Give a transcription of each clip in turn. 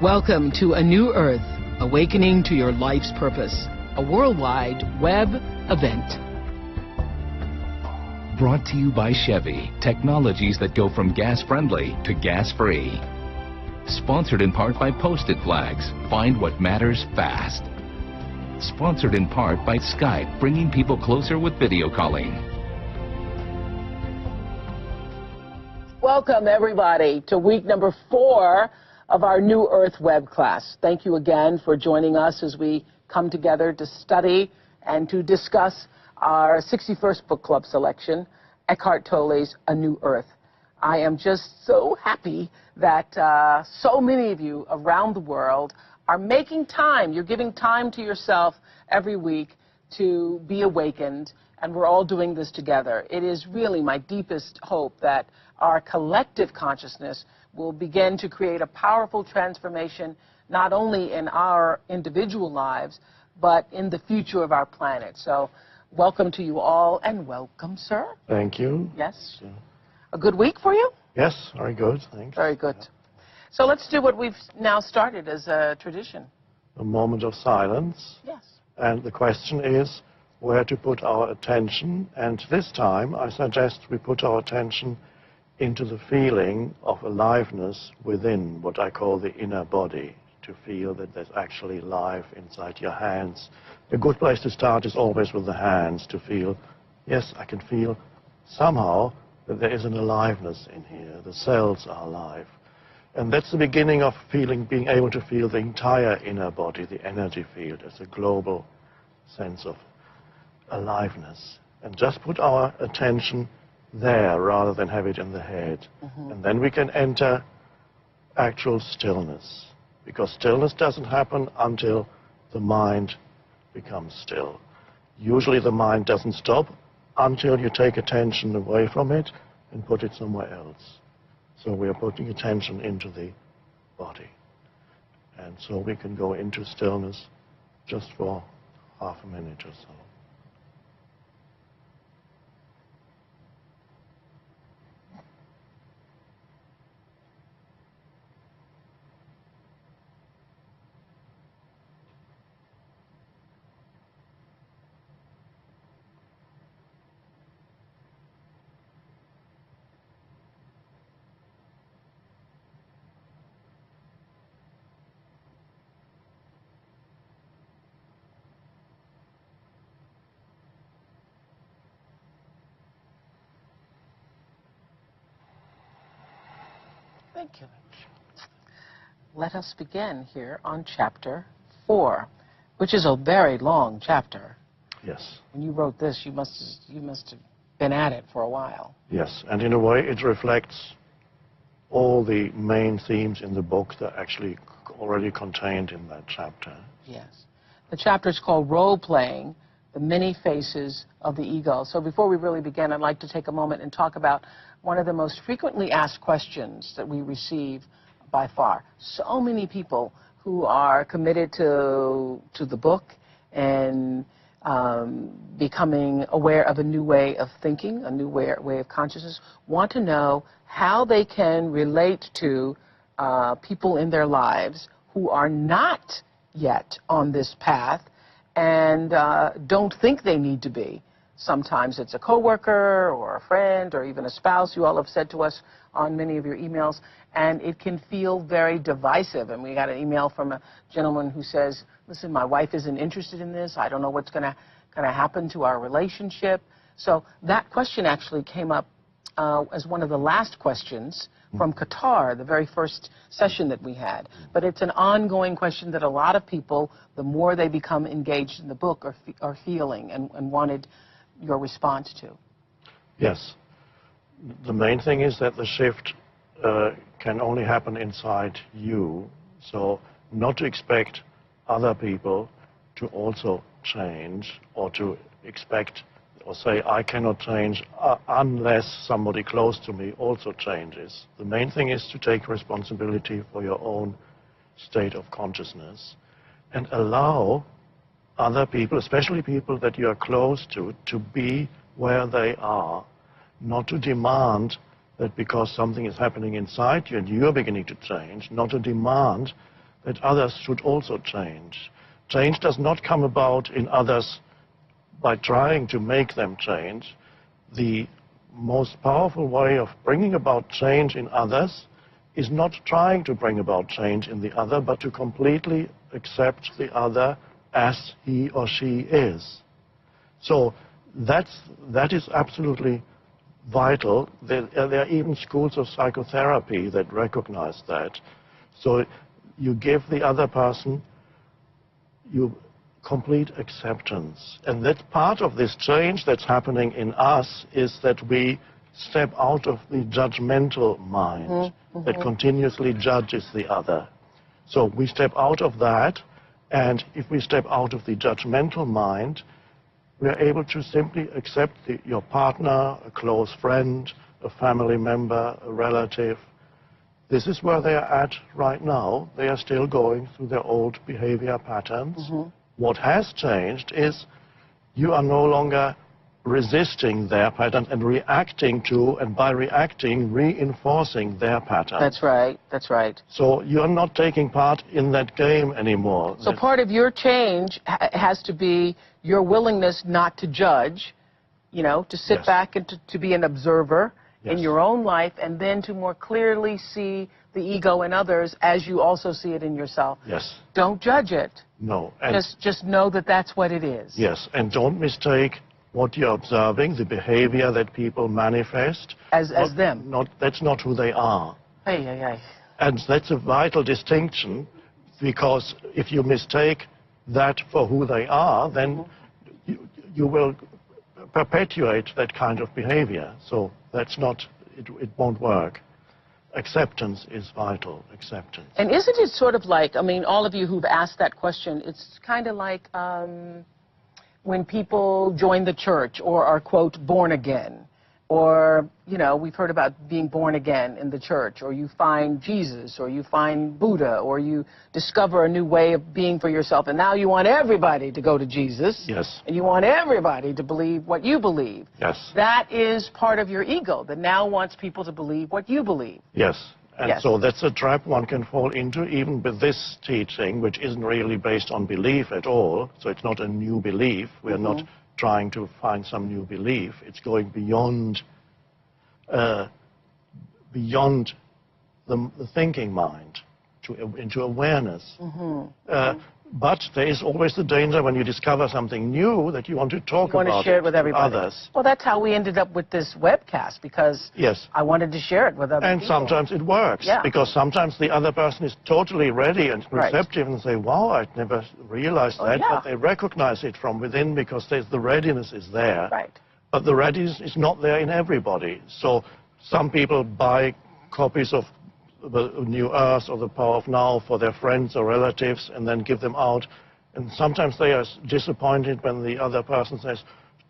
Welcome to A New Earth, Awakening to Your Life's Purpose, a worldwide web event. Brought to you by Chevy, technologies that go from gas-friendly to gas-free. Sponsored in part by Posted Flags, find what matters fast. Sponsored in part by Skype, bringing people closer with video calling. Welcome, everybody, to week number 4 of our New Earth web class. Thank you again for joining us as we come together to study and to discuss our 61st book club selection, Eckhart Tolle's A New Earth. I am just so happy that so many of you around the world are making time. You're giving time to yourself every week to be awakened, and we're all doing this together. It is really my deepest hope that our collective consciousness will begin to create a powerful transformation, not only in our individual lives, but in the future of our planet. So, welcome to you all, and welcome, sir. Thank you. Yes. A good week for you? Yes, very good, thanks. Very good. So let's do what we've now started as a tradition. A moment of silence. Yes. And the question is where to put our attention. And this time, I suggest we put our attention into the feeling of aliveness within what I call the inner body, to feel that there's actually life inside your hands. A good place to start is always with the hands, to feel, yes, I can feel somehow that there is an aliveness in here. The cells are alive. And that's the beginning of feeling, being able to feel the entire inner body, the energy field, as a global sense of aliveness. And just put our attention there rather than have it in the head. And then we can enter actual stillness. Because stillness doesn't happen until the mind becomes still. Usually the mind doesn't stop until you take attention away from it and put it somewhere else. So we are putting attention into the body. And so we can go into stillness just for half a minute or so. Thank you. Let us begin here on chapter 4, which is a very long chapter. Yes. When you wrote this, you must have been at it for a while. Yes, and in a way it reflects all the main themes in the book that are actually already contained in that chapter. Yes. The chapter is called Role-Playing, the Many Faces of the Ego. So before we really begin, I'd like to take a moment and talk about one of the most frequently asked questions that we receive by far. So many people who are committed to the book and becoming aware of a new way of thinking, a new way of consciousness, want to know how they can relate to people in their lives who are not yet on this path and don't think they need to be. Sometimes it's a coworker or a friend or even a spouse, you all have said to us on many of your emails, and it can feel very divisive. And we got an email from a gentleman who says, listen, my wife isn't interested in this. I don't know what's going to happen to our relationship. So that question actually came up as one of the last questions from Qatar, the very first session that we had. But it's an ongoing question that a lot of people, the more they become engaged in the book, are feeling and wanted your response to. Yes. The main thing is that the shift can only happen inside you. So not to expect other people to also change, or to expect or say, I cannot change unless somebody close to me also changes. The main thing is to take responsibility for your own state of consciousness and allow other people, especially people that you are close to be where they are, not to demand that because something is happening inside you and you're beginning to change, not to demand that others should also change. Change does not come about in others by trying to make them change. The most powerful way of bringing about change in others is not trying to bring about change in the other, but to completely accept the other as he or she is. So that is absolutely vital. There are even schools of psychotherapy that recognize that. So you give the other person complete acceptance. And that part of this change that's happening in us is that we step out of the judgmental mind that continuously judges the other. So we step out of that, and if we step out of the judgmental mind, we are able to simply accept your partner, a close friend, a family member, a relative. This is where they are at right now. They are still going through their old behavior patterns. What has changed is you are no longer resisting their patterns and reacting to, and by reacting, reinforcing their patterns. That's right, that's right. So you're not taking part in that game anymore. So part of your change has to be your willingness not to judge, you know, to sit back and to be an observer in your own life, and then to more clearly see the ego in others as you also see it in yourself. Yes. Don't judge it. No. And just know that that's what it is. Yes, and don't mistake what you're observing, the behavior that people manifest. As them. That's not who they are. Hey, hey, hey. And that's a vital distinction, because if you mistake that for who they are, then you will perpetuate that kind of behavior. So that's not, it won't work. Acceptance is vital, acceptance. And isn't it sort of like, I mean, all of you who've asked that question, it's kind of like when people join the church or are, quote, born again. Or, you know, we've heard about being born again in the church, or you find Jesus, or you find Buddha, or you discover a new way of being for yourself, and now you want everybody to go to Jesus. Yes. And you want everybody to believe what you believe. Yes. That is part of your ego that now wants people to believe what you believe. Yes. And so that's a trap one can fall into, even with this teaching, which isn't really based on belief at all. So it's not a new belief. We're not trying to find some new belief. It's going beyond the thinking mind into awareness. But there is always the danger when you discover something new that you want to talk about it. You want to share it with everybody. Others. Well, that's how we ended up with this webcast, because I wanted to share it with other people. And sometimes it works, because sometimes the other person is totally ready and receptive and say, wow, I'd never realized that. But they recognize it from within because the readiness is there. Right. But the readiness is not there in everybody. So some people buy copies of the New Earth or the Power of Now for their friends or relatives and then give them out. And sometimes they are disappointed when the other person says,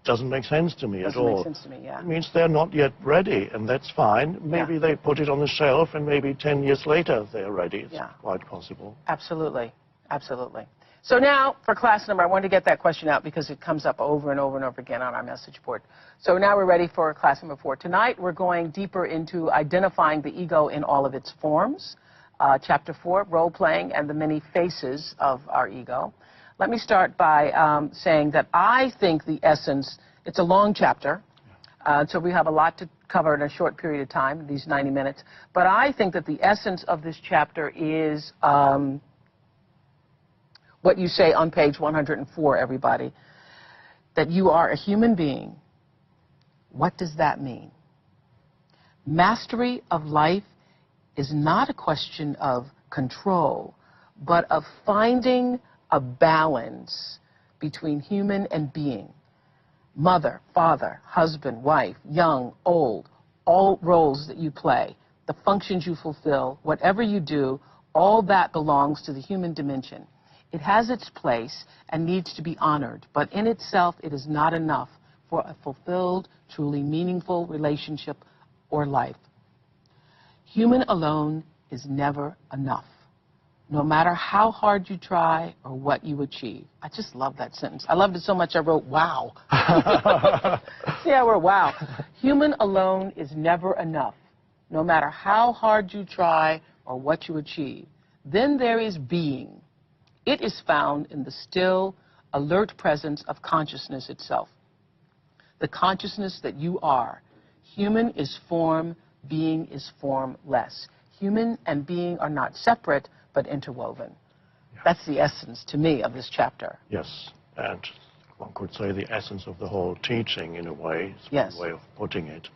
doesn't make sense to me at all. Doesn't make sense to me, It means they're not yet ready, and that's fine. Maybe they put it on the shelf and maybe 10 years later they're ready. It's quite possible. Absolutely. Absolutely. So now, for class number, I wanted to get that question out because it comes up over and over and over again on our message board. So now we're ready for class number 4. Tonight, we're going deeper into identifying the ego in all of its forms. Chapter 4, role-playing and the many faces of our ego. Let me start by saying that I think the essence, it's a long chapter, so we have a lot to cover in a short period of time, these 90 minutes. But I think that the essence of this chapter is what you say on page 104, everybody, that you are a human being. What does that mean? Mastery of life is not a question of control, but of finding a balance between human and being. Mother, father, husband, wife, young, old, all roles that you play, the functions you fulfill, whatever you do, all that belongs to the human dimension. It has its place and needs to be honored, but in itself it is not enough for a fulfilled, truly meaningful relationship or life. Human alone is never enough, no matter how hard you try or what you achieve. I just love that sentence. I loved it so much I wrote, wow. See, I wrote, wow. Human alone is never enough, no matter how hard you try or what you achieve. Then there is being. It is found in the still, alert presence of consciousness itself. The consciousness that you are. Human is form, being is formless. Human and being are not separate, but interwoven. Yeah. That's the essence, to me, of this chapter. Yes, and one could say the essence of the whole teaching, in a way. It's yes. one way of putting it.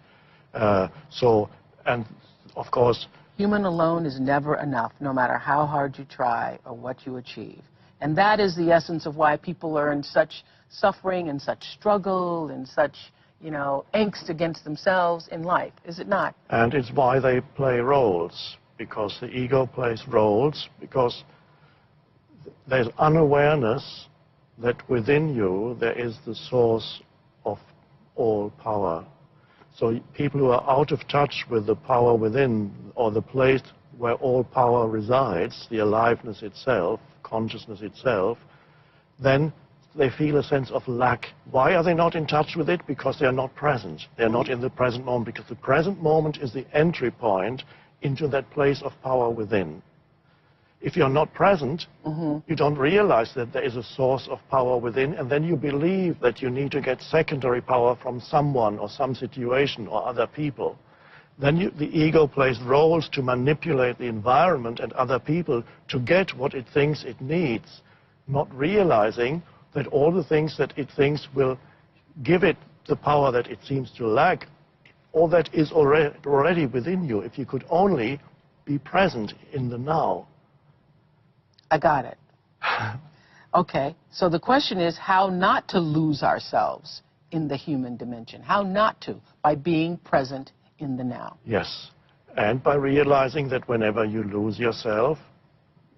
And of course... Human alone is never enough, no matter how hard you try or what you achieve. And that is the essence of why people are in such suffering and such struggle and such, you know, angst against themselves in life, is it not? And it's why they play roles, because the ego plays roles, because there's unawareness that within you there is the source of all power. So people who are out of touch with the power within, or the place where all power resides, the aliveness itself, consciousness itself, then they feel a sense of lack. Why are they not in touch with it? Because they are not present. They are not in the present moment, because the present moment is the entry point into that place of power within. If you're not present, you don't realize that there is a source of power within, and then you believe that you need to get secondary power from someone or some situation or other people. Then the ego plays roles to manipulate the environment and other people to get what it thinks it needs, not realizing that all the things that it thinks will give it the power that it seems to lack, all that is already within you, if you could only be present in the now. I got it. Okay, so the question is how not to lose ourselves in the human dimension. How not to, by being present in the now. Yes, and by realizing that whenever you lose yourself,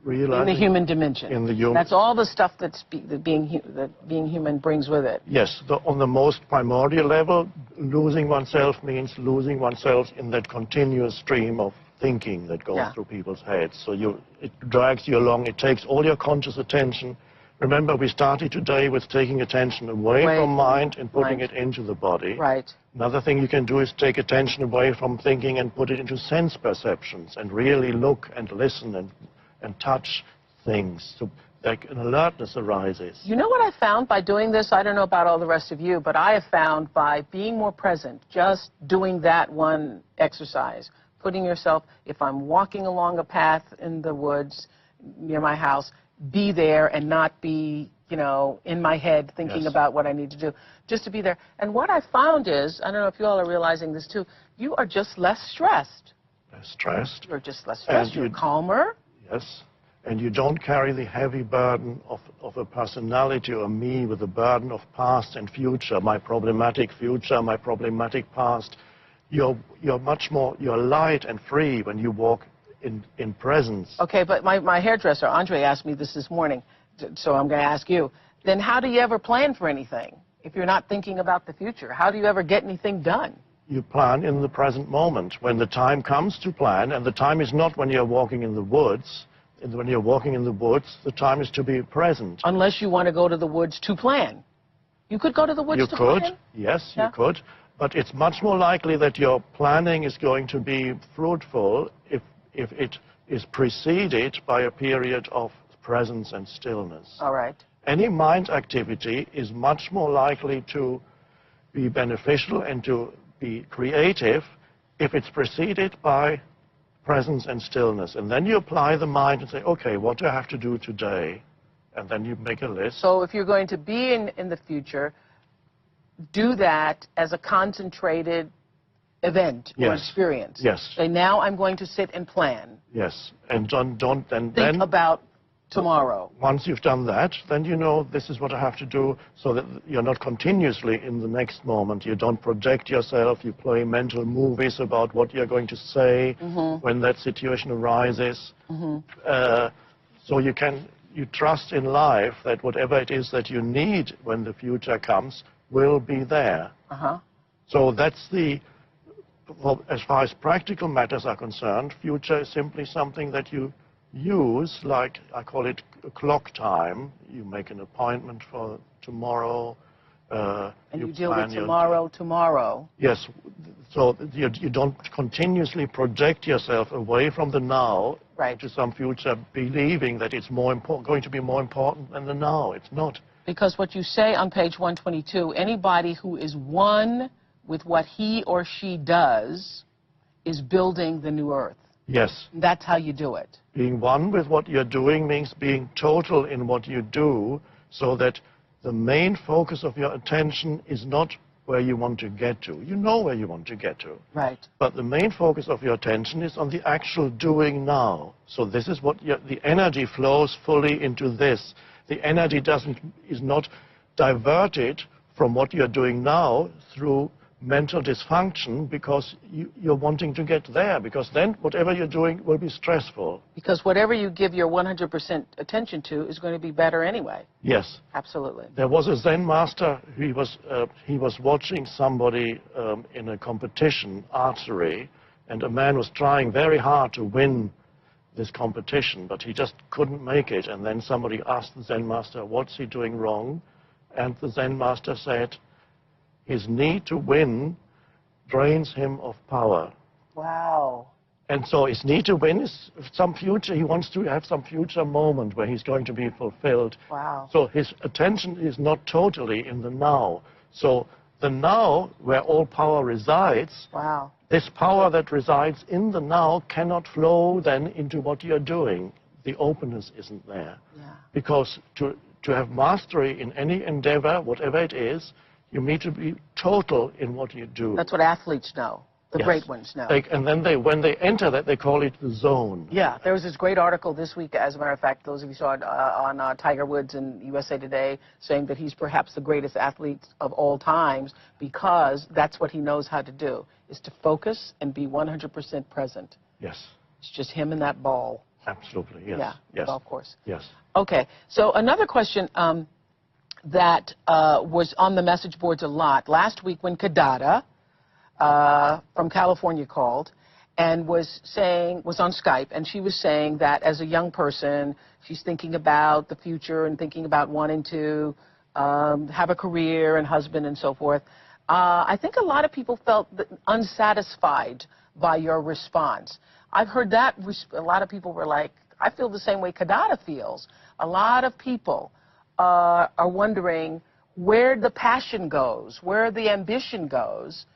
realizing... In the human dimension. In the human... That's all the stuff that being human brings with it. Yes, on the most primordial level, losing oneself means losing oneself in that continuous stream of thinking that goes through people's heads. So it drags you along, it takes all your conscious attention. Remember, we started today with taking attention away from mind and putting it into the body. Right. Another thing you can do is take attention away from thinking and put it into sense perceptions and really look and listen and touch things. So like an alertness arises. You know what I found by doing this? I don't know about all the rest of you, but I have found by being more present, just doing that one exercise, putting yourself, if I'm walking along a path in the woods near my house, be there and not be, you know, in my head thinking about what I need to do, just to be there. And what I found is, I don't know if you all are realizing this too, you are just less stressed. Less stressed. You're just less stressed. You're calmer. Yes. And you don't carry the heavy burden of a personality or me with the burden of past and future, my problematic future, my problematic past. You're much more, you're light and free when you walk in presence. Okay, but my hairdresser, Andre, asked me this morning, so I'm going to ask you. Then how do you ever plan for anything if you're not thinking about the future? How do you ever get anything done? You plan in the present moment. When the time comes to plan, and the time is not when you're walking in the woods. When you're walking in the woods, the time is to be present. Unless you want to go to the woods to plan. You could go to the woods to plan? You could, yes, you could. But it's much more likely that your planning is going to be fruitful if it is preceded by a period of presence and stillness. All right. Any mind activity is much more likely to be beneficial and to be creative if it's preceded by presence and stillness. And then you apply the mind and say, okay, what do I have to do today? And then you make a list. So if you're going to be in the future, do that as a concentrated event or experience. Yes. Say, now I'm going to sit and plan. Yes. And then think about tomorrow. Once you've done that, then you know this is what I have to do, so that you're not continuously in the next moment. You don't project yourself. You play mental movies about what you're going to say when that situation arises. So you trust in life that whatever it is that you need when the future comes will be there. So that's well, as far as practical matters are concerned, future is simply something that you use, like I call it clock time. You make an appointment for tomorrow. And you deal with tomorrow. Yes. So you don't continuously project yourself away from the now Right. To some future, believing that it's going to be more important than the now. It's not. Because what you say on page 122, anybody who is one with what he or she does is building the new earth. Yes. That's how you do it. Being one with what you're doing means being total in what you do, so that the main focus of your attention is not where you want to get to. You know where you want to get to. Right. But the main focus of your attention is on the actual doing now. So this is what the energy flows fully into this. The energy is not diverted from what you're doing now through mental dysfunction, because you're wanting to get there, because then whatever you're doing will be stressful. Because whatever you give your 100% attention to is going to be better anyway. Yes. Absolutely. There was a Zen master, he was watching somebody in a competition, archery, and a man was trying very hard to win this competition, but he just couldn't make it. And then somebody asked the Zen master, what's he doing wrong? And the Zen master said, his need to win drains him of power. Wow. And so his need to win is some future, he wants to have some future moment where he's going to be fulfilled. Wow. So his attention is not totally in the now. So the now, where all power resides, wow, this power that resides in the now cannot flow then into what you're doing. The openness isn't there. Yeah. Because to have mastery in any endeavor, whatever it is, you need to be total in what you do. That's what athletes know. The Yes. great ones know. And then when they enter that, they call it the zone. Yeah, there was this great article this week, as a matter of fact, those of you saw it on Tiger Woods in USA Today, saying that he's perhaps the greatest athlete of all times, because that's what he knows how to do, is to focus and be 100% present. Yes. It's just him and that ball. Absolutely, yes. Yeah, yes. golf course. Yes. Okay, so another question that was on the message boards a lot last week, when Kadada from California called and was on Skype, and she was saying that as a young person, she's thinking about the future and thinking about wanting to have a career and husband and so forth. I think a lot of people felt unsatisfied by your response. I've heard that a lot of people were like, I feel the same way Kadada feels. A lot of people are wondering where the passion goes, where the ambition goes,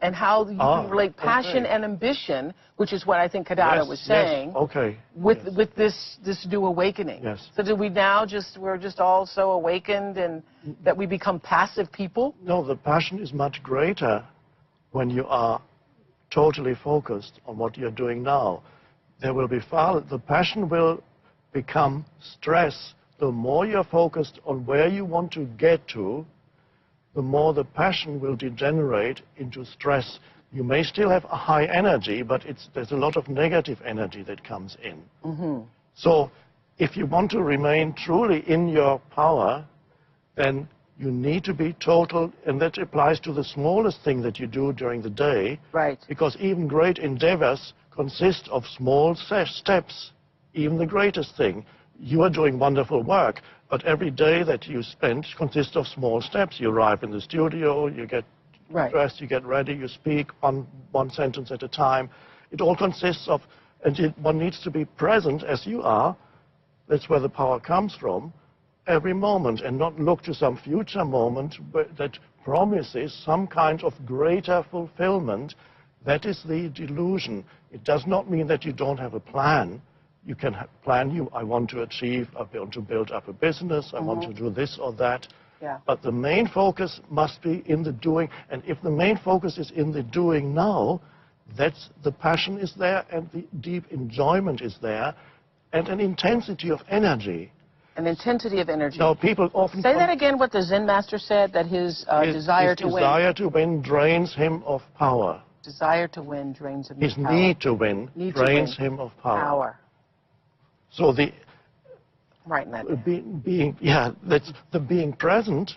and how you can relate passion and ambition, which is what I think Kadada was saying, with this new awakening. Yes. So did we now we're just all so awakened and that we become passive people? No, the passion is much greater when you are totally focused on what you're doing now. The passion will become stress. The more you're focused on where you want to get to, the more the passion will degenerate into stress. You may still have a high energy, but there's a lot of negative energy that comes in. Mm-hmm. So if you want to remain truly in your power, then you need to be total, and that applies to the smallest thing that you do during the day. Right. Because even great endeavors consist of small steps, even the greatest thing. You are doing wonderful work, but every day that you spend consists of small steps. You arrive in the studio, you get dressed, you get ready, you speak one sentence at a time. It all consists of, and one needs to be present as you are. That's where the power comes from, every moment, and not look to some future moment that promises some kind of greater fulfillment. That is the delusion. It does not mean that you don't have a plan. You can plan, I want to achieve, I want to build up a business, I want to do this or that. Yeah. But the main focus must be in the doing. And if the main focus is in the doing now, the passion is there, and the deep enjoyment is there, and an intensity of energy. An intensity of energy. Now, people often say that again, what the Zen master said, that his desire to win. His desire to win drains him of power. Desire to win drains him of power. His need to win drains him of power. So that's the being present.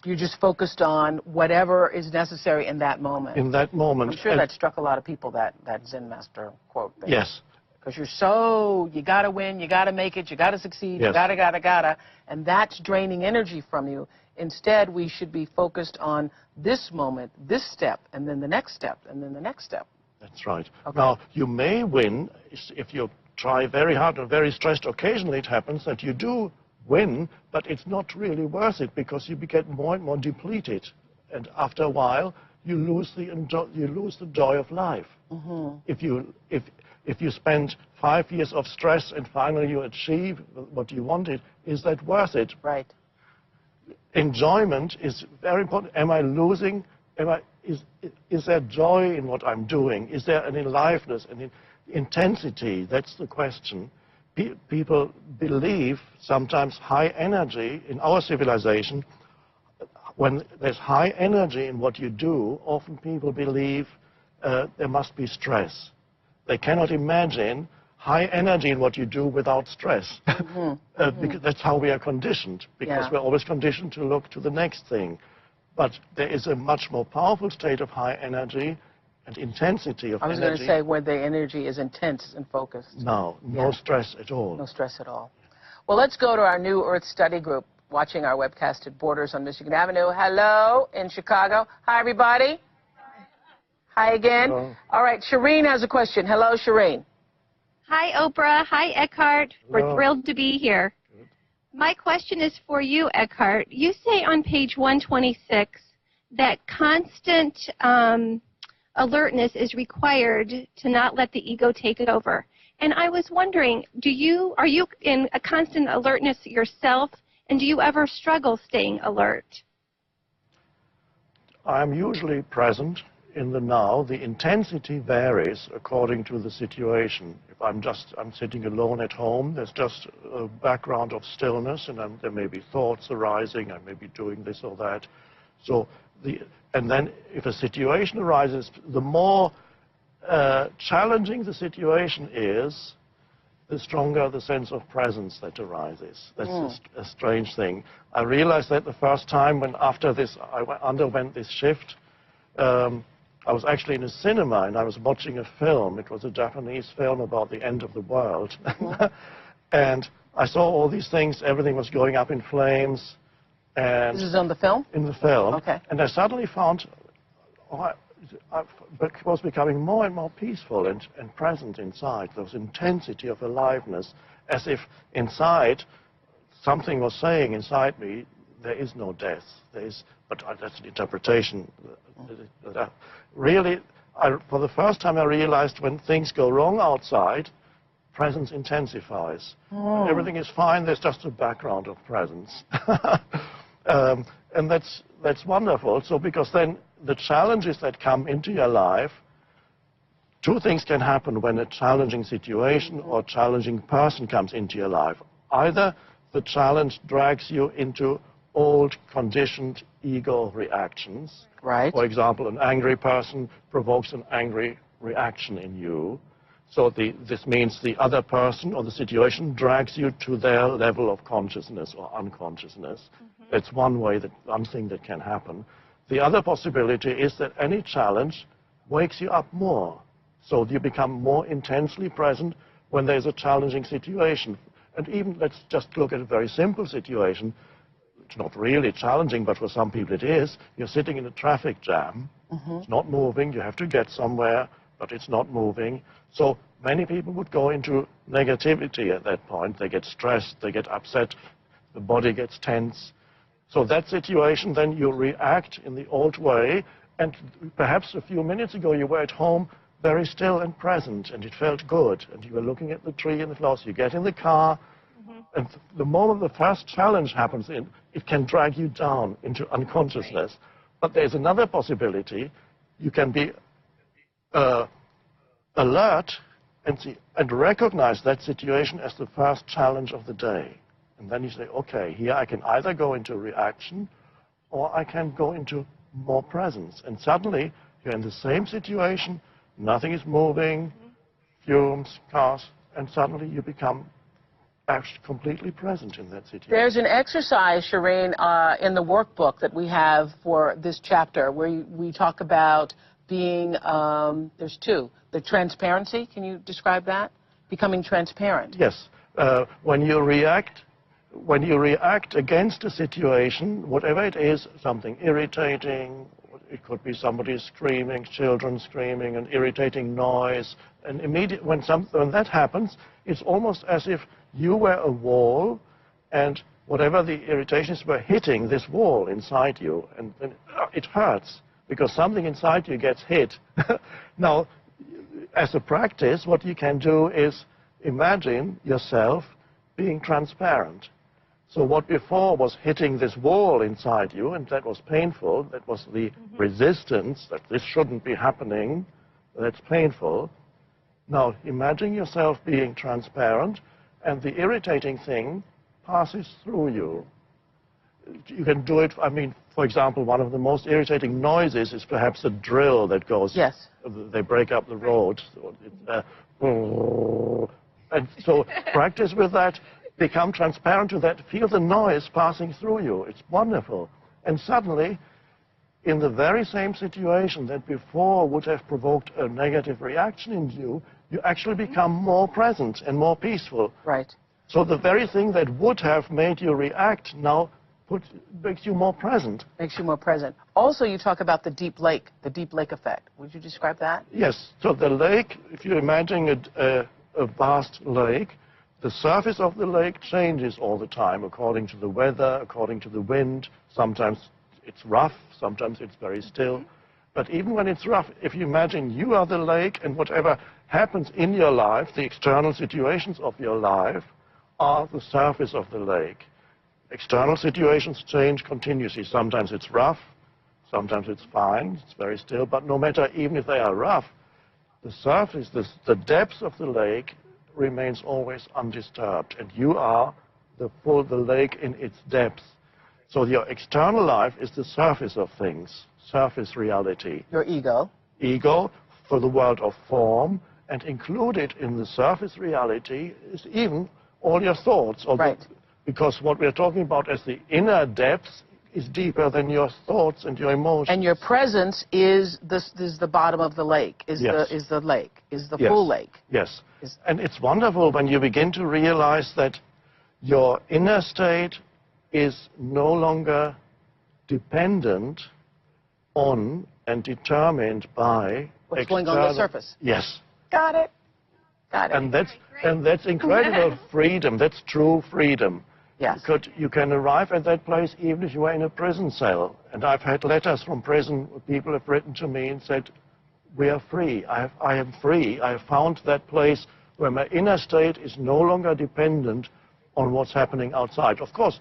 You're just focused on whatever is necessary in that moment. In that moment. I'm sure that struck a lot of people, that Zen master quote there. Yes. Because you got to win, you got to make it, you got to succeed, you gotta, and that's draining energy from you. Instead, we should be focused on this moment, this step, and then the next step, and then the next step. That's right. Okay. Now, you may win if you're try very hard or very stressed, occasionally it happens that you do win, but it's not really worth it because you get more and more depleted. And after a while, you lose the joy of life. Mm-hmm. If you spend 5 years of stress and finally you achieve what you wanted, is that worth it? Right. Enjoyment is very important. Am I losing? Is there joy in what I'm doing? Is there an aliveness, an intensity? That's the question. People believe sometimes high energy in our civilization. When there's high energy in what you do, often people believe there must be stress. They cannot imagine high energy in what you do without stress. Mm-hmm. Because that's how we are conditioned, because we're always conditioned to look to the next thing. But there is a much more powerful state of high energy and intensity of energy. I was going to say where the energy is intense and focused. No stress at all. No stress at all. Well, let's go to our new Earth Study Group watching our webcast at Borders on Michigan Avenue. Hello in Chicago. Hi, everybody. Hi again. Hello. All right, Shireen has a question. Hello, Shireen. Hi, Oprah. Hi, Eckhardt. We're thrilled to be here. Good. My question is for you, Eckhardt. You say on page 126 that constant alertness is required to not let the ego take it over. And I was wondering, are you in a constant alertness yourself, and do you ever struggle staying alert? I'm usually present in the now. The intensity varies according to the situation. If I'm sitting alone at home, there's just a background of stillness, and there may be thoughts arising, I may be doing this or that. And then if a situation arises, the more challenging the situation is, the stronger the sense of presence that arises. That's a strange thing. I realized that the first time after this, I underwent this shift. I was actually in a cinema and I was watching a film. It was a Japanese film about the end of the world. And I saw all these things, everything was going up in flames. And this is on the film? In the film. Okay. And I suddenly found I was becoming more and more peaceful and present inside. There was intensity of aliveness, as if inside something was saying inside me, there is no death. But that's an interpretation. Really, for the first time I realized when things go wrong outside, presence intensifies. When everything is fine, there's just a background of presence. And that's wonderful. So because then the challenges that come into your life, two things can happen when a challenging situation or challenging person comes into your life. Either the challenge drags you into old, conditioned ego reactions. Right. For example, an angry person provokes an angry reaction in you. So this means the other person or the situation drags you to their level of consciousness or unconsciousness. That's one thing that can happen. The other possibility is that any challenge wakes you up more. So you become more intensely present when there's a challenging situation. And even, let's just look at a very simple situation. It's not really challenging, but for some people it is. You're sitting in a traffic jam. It's not moving. You have to get somewhere, but it's not moving. So many people would go into negativity at that point. They get stressed. They get upset. The body gets tense. So that situation, then you react in the old way. And perhaps a few minutes ago you were at home very still and present, and it felt good. And you were looking at the tree and the flowers. You get in the car. And the moment the first challenge happens, it can drag you down into unconsciousness. But there's another possibility. You can be alert and recognize that situation as the first challenge of the day. And then you say, okay, here I can either go into reaction or I can go into more presence. And suddenly you're in the same situation, nothing is moving, fumes, cars, and suddenly you become actually completely present in that situation. There's an exercise, Shireen, in the workbook that we have for this chapter where we talk about being, there's two, the transparency. Can you describe that? Becoming transparent. Yes. When you react against a situation, whatever it is, something irritating, It could be somebody screaming, children screaming, an irritating noise. And when that happens, it's almost as if you were a wall and whatever the irritations were hitting this wall inside you. And then it hurts because something inside you gets hit. Now, as a practice, what you can do is imagine yourself being transparent. So what before was hitting this wall inside you, and that was painful, that was the resistance, that this shouldn't be happening, that's painful. Now imagine yourself being transparent, and the irritating thing passes through you. You can do it, I mean, for example, one of the most irritating noises is perhaps a drill that goes, yes. They break up the road. And so practice with that. Become transparent to that, feel the noise passing through you. It's wonderful. And suddenly, in the very same situation that before would have provoked a negative reaction in you, you actually become more present and more peaceful. Right. So the very thing that would have made you react now makes you more present. Makes you more present. Also, you talk about the deep lake effect. Would you describe that? Yes. So the lake, if you imagine a vast lake, the surface of the lake changes all the time according to the weather, according to the wind. Sometimes it's rough, sometimes it's very still. But even when it's rough, if you imagine you are the lake and whatever happens in your life, the external situations of your life are the surface of the lake. External situations change continuously. Sometimes it's rough, sometimes it's fine, it's very still. But no matter, even if they are rough, the surface, the depths of the lake remains always undisturbed, and you are the lake in its depth. So your external life is the surface of things, surface reality. Your ego. Ego for the world of form, and included in the surface reality is even all your thoughts. Right. Because what we're talking about as the inner depths is deeper than your thoughts and your emotions. And your presence is the bottom of the lake, is yes. the lake, is the yes. full lake. Yes. And it's wonderful when you begin to realize that your inner state is no longer dependent on and determined by what's going on the surface. Yes. Got it. Got it. And that's incredible freedom. That's true freedom. Yes. You can arrive at that place even if you are in a prison cell. And I've had letters from prison. People have written to me and said, we are free. I am free. I have found that place where my inner state is no longer dependent on what's happening outside. Of course,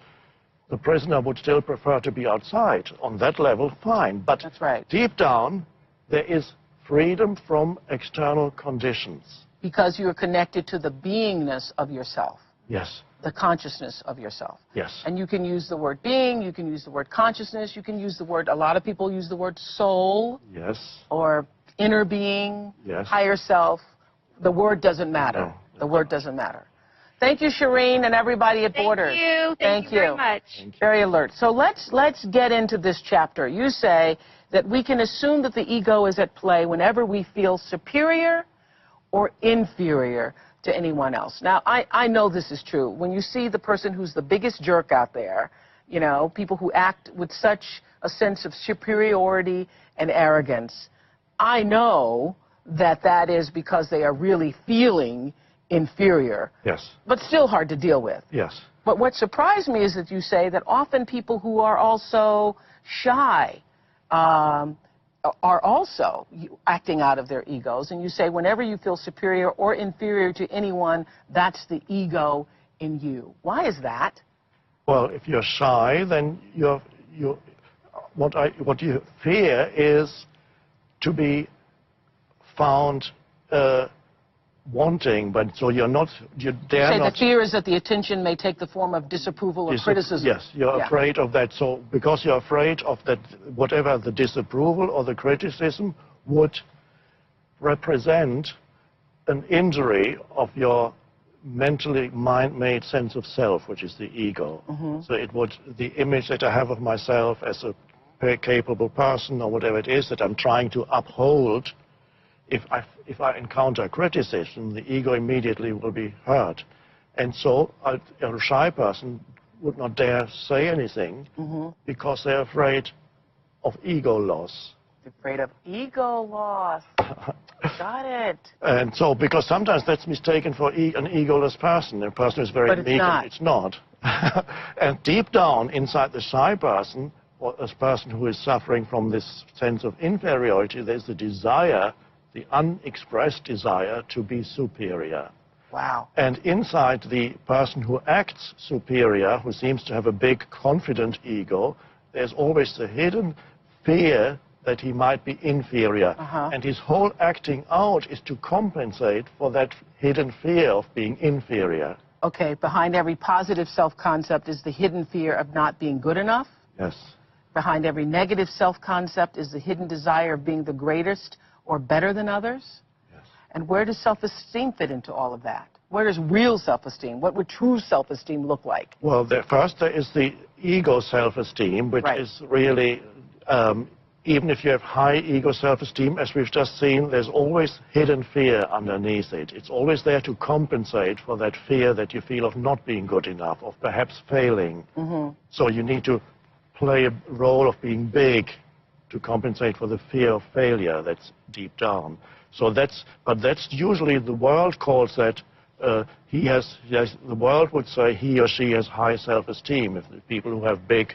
the prisoner would still prefer to be outside. On that level, fine. But that's right. Deep down, there is freedom from external conditions. Because you are connected to the beingness of yourself. Yes. The consciousness of yourself. Yes. And you can use the word being, you can use the word consciousness, you can use the word, a lot of people use the word soul. Yes. Or inner being, yes. higher self. The word doesn't matter. No. The word doesn't matter. Thank you, Shireen, and everybody at Borders. Thank you very much. Very alert. So let's get into this chapter. You say that we can assume that the ego is at play whenever we feel superior or inferior to anyone else. Now, I know this is true. When you see the person who's the biggest jerk out there, you know, people who act with such a sense of superiority and arrogance, I know that that is because they are really feeling inferior. Yes. But still hard to deal with. Yes. But what surprised me is that you say that often people who are also shy are also acting out of their egos. And you say whenever you feel superior or inferior to anyone, that's the ego in you. Why is that? Well, if you're shy, then what you fear is to be found wanting, but so you dare not. The fear is that the attention may take the form of disapproval or criticism. Yes, you're afraid of that. So because you're afraid of that, whatever the disapproval or the criticism would represent an injury of your mentally mind-made sense of self, which is the ego. Mm-hmm. So it would, the image that I have of myself as a very capable person or whatever it is that I'm trying to uphold, if I encounter criticism, the ego immediately will be hurt. And so a shy person would not dare say anything because they're afraid of ego loss. afraid of ego loss. Got it. And so, because sometimes that's mistaken for an egoless person, a person who's very But it's not. And deep down, inside the shy person, or a person who is suffering from this sense of inferiority, there's the desire, the unexpressed desire to be superior. Wow. And inside the person who acts superior, who seems to have a big, confident ego, there's always the hidden fear that he might be inferior. And his whole acting out is to compensate for that hidden fear of being inferior. Okay, behind every positive self-concept is the hidden fear of not being good enough? Yes. Behind every negative self-concept is the hidden desire of being the greatest or better than others? Yes. And where does self-esteem fit into all of that? Where does real self-esteem, what would true self-esteem look like? Well, first there is the ego self-esteem, which is really, even if you have high ego self-esteem, as we've just seen, there's always hidden fear underneath it. It's always there to compensate for that fear that you feel of not being good enough, of perhaps failing. So you need to play a role of being big to compensate for the fear of failure that's deep down. So but that's usually, the world calls that, the world would say he or she has high self-esteem, if the people who have big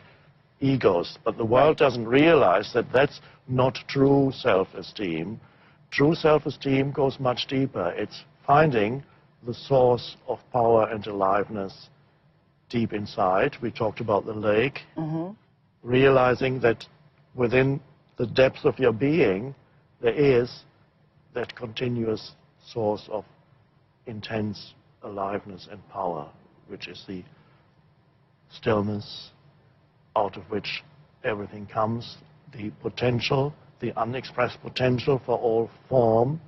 egos. But the world doesn't realize that that's not true self-esteem. True self-esteem goes much deeper. It's finding the source of power and aliveness deep inside. We talked about the lake. Realizing that within the depths of your being, there is that continuous source of intense aliveness and power, which is the stillness out of which everything comes, the potential, the unexpressed potential for all form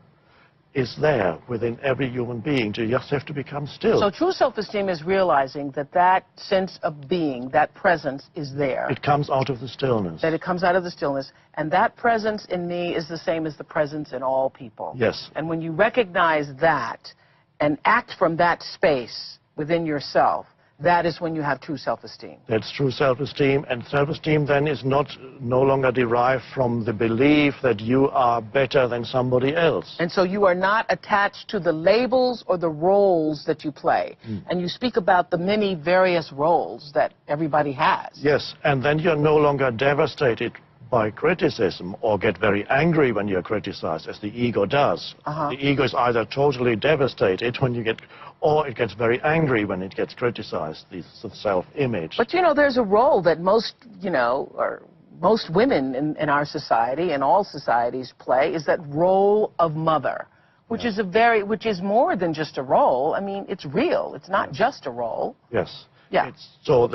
is there within every human being. You just have to become still. So true self-esteem is realizing that that sense of being, that presence is there. It comes out of the stillness. That it comes out of the stillness. And that presence in me is the same as the presence in all people. Yes. And when you recognize that and act from that space within yourself, that is when you have true self-esteem. That's true self-esteem, and self-esteem then is no longer derived from the belief that you are better than somebody else. And so you are not attached to the labels or the roles that you play. And you speak about the many various roles that everybody has. Yes, and then you're no longer devastated by criticism or get very angry when you're criticized, as the ego does. The ego is either totally devastated when you get, or it gets very angry when it gets criticized, this self-image. But, you know, there's a role that most, or most women in our society and all societies play, is that role of mother, which is which is more than just a role. I mean, it's real. It's not just a role. Yes. Yeah. So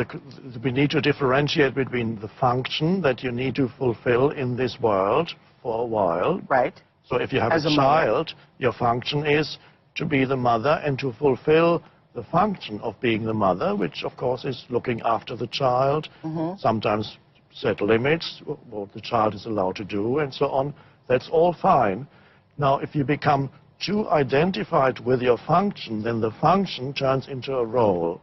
we need to differentiate between the function that you need to fulfill in this world for a while. Right. So if you have As a child, your function is to be the mother and to fulfill the function of being the mother, which of course is looking after the child, sometimes set limits, what the child is allowed to do, and so on. That's all fine. Now, if you become too identified with your function, then the function turns into a role.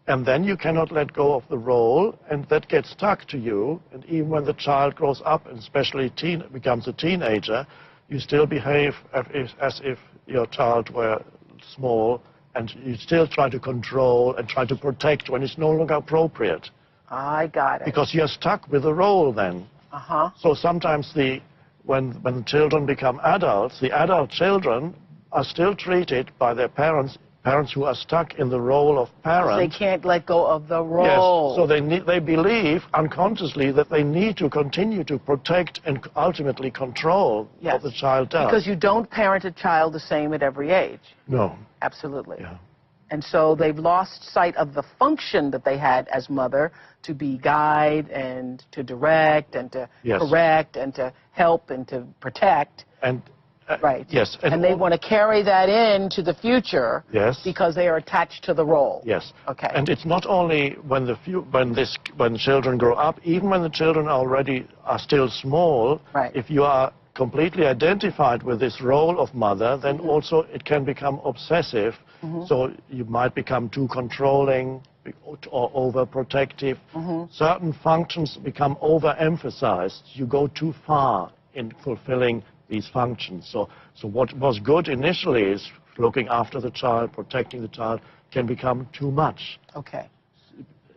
And then you cannot let go of the role, and that gets stuck to you. And even when the child grows up, and especially becomes a teenager, you still behave as if your child were small, and you still try to control and try to protect when it's no longer appropriate. I got it. Because you're stuck with the role then. So sometimes when children become adults, the adult children are still treated by their parents who are stuck in the role of parent. They can't let go of the role. Yes, so they believe unconsciously that they need to continue to protect and ultimately control what the child does. Because you don't parent a child the same at every age. No. Absolutely. Yeah. And so they've lost sight of the function that they had as mother, to be guide and to direct and to correct and to help and to protect. And right. Yes. And they want to carry that into the future. Yes. Because they are attached to the role. Yes. Okay. And it's not only when children grow up, even when the children already are still small. Right. If you are completely identified with this role of mother, then also it can become obsessive. So you might become too controlling or overprotective. Certain functions become overemphasized. You go too far in fulfilling these functions. So what was good initially is looking after the child, protecting the child, can become too much. Okay.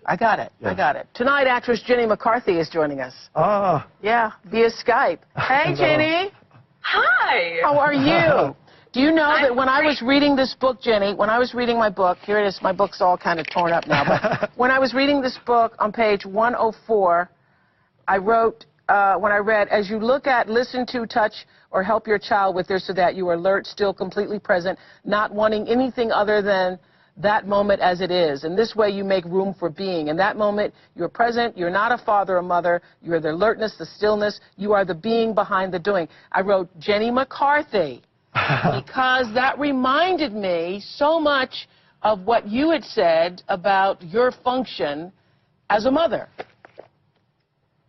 I got it. Yeah. I got it. Tonight, actress Jenny McCarthy is joining us. Ah. Yeah, via Skype. Hey, Jenny. Hi. How are you? Do you know that when I was reading this book, Jenny, when I was reading my book, here it is, my book's all kind of torn up now, but when I was reading this book on page 104, I wrote, when I read, as you look at, listen to, touch, or help your child with this or that, you are alert, still completely present, not wanting anything other than that moment as it is. And this way you make room for being. In that moment, you're present, you're not a father or mother, you're the alertness, the stillness, you are the being behind the doing. I wrote Jenny McCarthy because that reminded me so much of what you had said about your function as a mother.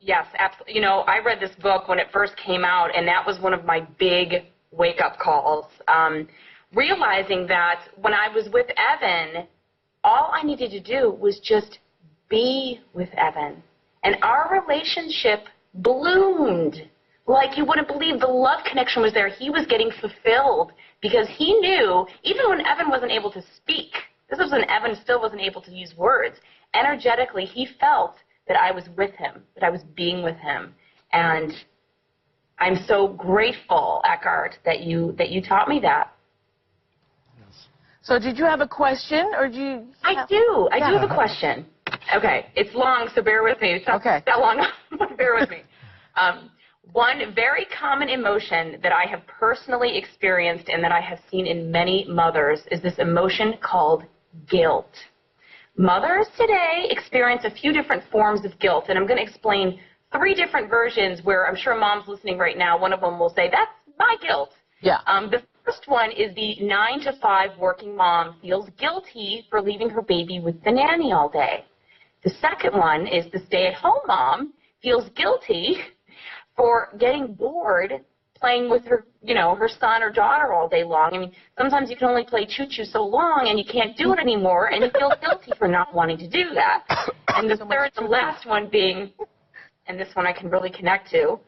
Yes, absolutely. You know, I read this book when it first came out, and that was one of my big wake-up calls. Realizing that when I was with Evan, all I needed to do was just be with Evan. And our relationship bloomed. Like you wouldn't believe, the love connection was there. He was getting fulfilled because he knew, even when Evan wasn't able to speak, this was when Evan still wasn't able to use words, energetically he felt that I was with him, that I was being with him. And I'm so grateful, Eckhardt, that you taught me that. So did you have a question, or do you... I do have a question. Okay, it's long, so bear with me. It's not that long, but bear with me. One very common emotion that I have personally experienced and that I have seen in many mothers is this emotion called guilt. Mothers today experience a few different forms of guilt, and I'm going to explain 3 different versions where I'm sure moms listening right now, one of them will say, that's my guilt. Yeah. The first one is the 9-to-5 working mom feels guilty for leaving her baby with the nanny all day. The second one is the stay-at-home mom feels guilty for getting bored playing with her, her son or daughter all day long. I mean, sometimes you can only play choo-choo so long and you can't do it anymore, and you feel guilty for not wanting to do that. And the third, the last one being, and this one I can really connect to,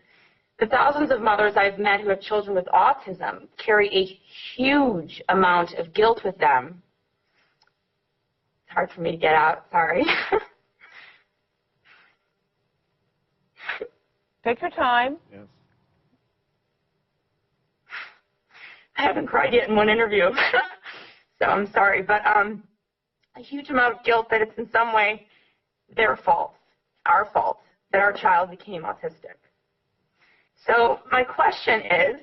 the thousands of mothers I've met who have children with autism carry a huge amount of guilt with them. It's hard for me to get out, sorry. Take your time. Yes. I haven't cried yet in one interview, so I'm sorry, but a huge amount of guilt that it's in some way their fault, our fault, that our child became autistic. So my question is,